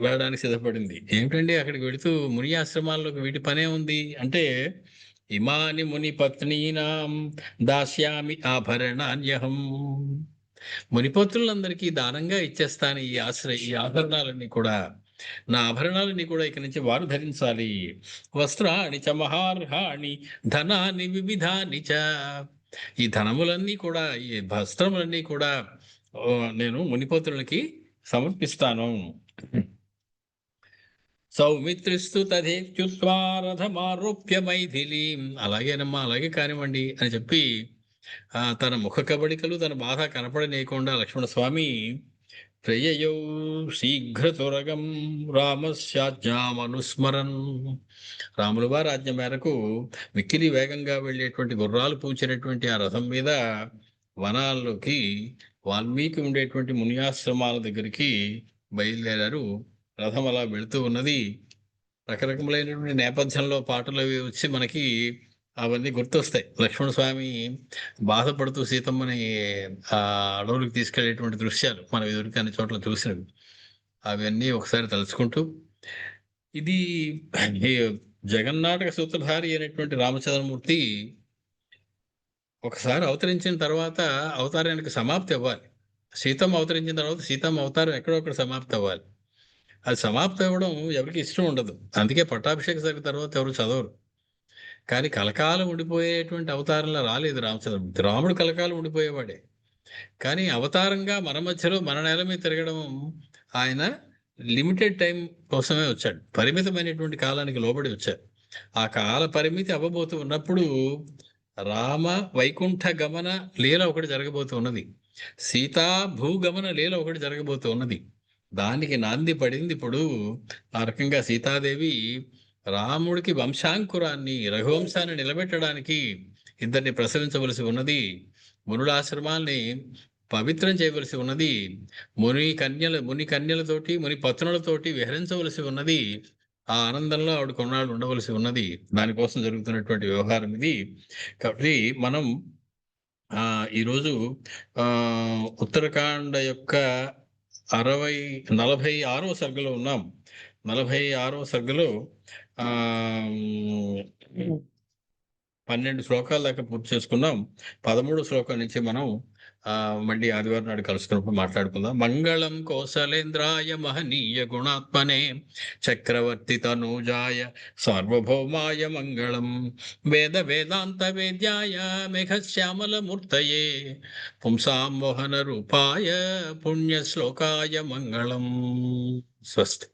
వెళ్ళడానికి సిద్ధపడింది. ఏమిటండి అక్కడికి వెళుతూ ముని ఆశ్రమాల్లోకి వీటి పనే ఉంది అంటే, ఇమాని ముని పత్నీనాం దాస్యామి ఆభరణాన్యహం. మునిపత్రులందరికీ దానంగా ఇచ్చేస్తాను ఈ ఆభరణాలన్నీ కూడా, నా ఆభరణాలన్నీ కూడా ఇక నుంచి వారు ధరించాలి. వస్త్రాణి చ మహార్హాణి ధనాని వివిధాని చ. ఈ ధనములన్నీ కూడా, ఈ వస్త్రములన్నీ కూడా నేను మునిపత్రులకి సమర్పిస్తాను. సౌమిత్రిస్తు తథేత్యుక్త్వా రథమారోప్య మైథిలీం. అలాగేనమ్మా, అలాగే కానివ్వండి అని చెప్పి తన ముఖ కబడికలు, తన బాధ కనపడనీయకుండా లక్ష్మణస్వామి ప్రియయౌ శీఘ్రతురగం రామస్యాజ్ఞామనుస్మరన్. రాముల వారి ఆజ్ఞ మేరకు మిక్కిలి వేగంగా వెళ్ళేటువంటి గుర్రాలు పూచినటువంటి ఆ రథం మీద వనాల్లోకి, వాల్మీకి ఉండేటువంటి మునియాశ్రమాల దగ్గరికి బయలుదేరారు. రథం అలా వెళుతూ ఉన్నది. రకరకములైనటువంటి నేపథ్యంలో పాటలు అవి వచ్చి మనకి అవన్నీ గుర్తొస్తాయి. లక్ష్మణస్వామి బాధపడుతూ సీతమ్మని ఆ అడవులకు తీసుకెళ్లేటువంటి దృశ్యాలు మనం ఎదురుకి అన్ని చోట్ల చూసినవి. అవన్నీ ఒకసారి తలుచుకుంటూ, ఇది జగన్నాటక సూత్రధారి అయినటువంటి రామచంద్రమూర్తి ఒకసారి అవతరించిన తర్వాత అవతారానికి సమాప్తి అవ్వాలి. సీతమ్మ అవతరించిన తర్వాత సీతమ్మ అవతారం ఎక్కడో అక్కడ సమాప్తి అవ్వాలి. అది సమాప్తి అవ్వడం ఎవరికి ఇష్టం ఉండదు. అందుకే పట్టాభిషేక జరిగిన తర్వాత ఎవరు చదవరు. కానీ కలకాలం ఉండిపోయేటువంటి అవతారంలో రాలేదు రామచంద్రమూర్తి. రాముడు కలకాలం ఉండిపోయేవాడే. కానీ అవతారంగా మన మధ్యలో, మన నేల మీద తిరగడం ఆయన లిమిటెడ్ టైం కోసమే వచ్చాడు. పరిమితమైనటువంటి కాలానికి లోబడి వచ్చాడు. ఆ కాల పరిమితి అవ్వబోతూ ఉన్నప్పుడు రామ వైకుంఠ గమన లీల ఒకటి జరగబోతూ ఉన్నది, సీతా భూగమన లీల ఒకటి జరగబోతూ ఉన్నది. దానికి నాంది పడింది ఇప్పుడు. ఆ రకంగా సీతాదేవి రాముడికి వంశాంకురాన్ని, రఘువంశాన్ని నిలబెట్టడానికి ఇద్దరిని ప్రసవించవలసి ఉన్నది. మునులాశ్రమాల్ని పవిత్రం చేయవలసి ఉన్నది. ముని కన్యలతోటి, ముని పత్నులతోటి విహరించవలసి ఉన్నది. ఆ ఆనందంలో ఆవిడ కొన్నాళ్ళు ఉండవలసి ఉన్నది. దానికోసం జరుగుతున్నటువంటి వ్యవహారం ఇది. కాబట్టి మనం ఈరోజు ఉత్తరకాండ యొక్క 46వ సర్గలో ఉన్నాం. 46వ సర్గలో 12 శ్లోకాల దాకా పూర్తి చేసుకున్నాం. 13 శ్లోకం నుంచి మనం మళ్ళీ ఆదివారం నాడు కలుసుకున్నప్పుడు మాట్లాడుకుందాం. మంగళం కౌసలేంద్రాయ మహనీయ గుణాత్మనే చక్రవర్తి తనూజాయ సార్వభౌమాయ మంగళం. వేదాంత వేద్యాయ మేఘశ్యామల మూర్తయే పుంసాం మోహన రూపాయ పుణ్యశ్లోకాయ మంగళం. స్వస్తి.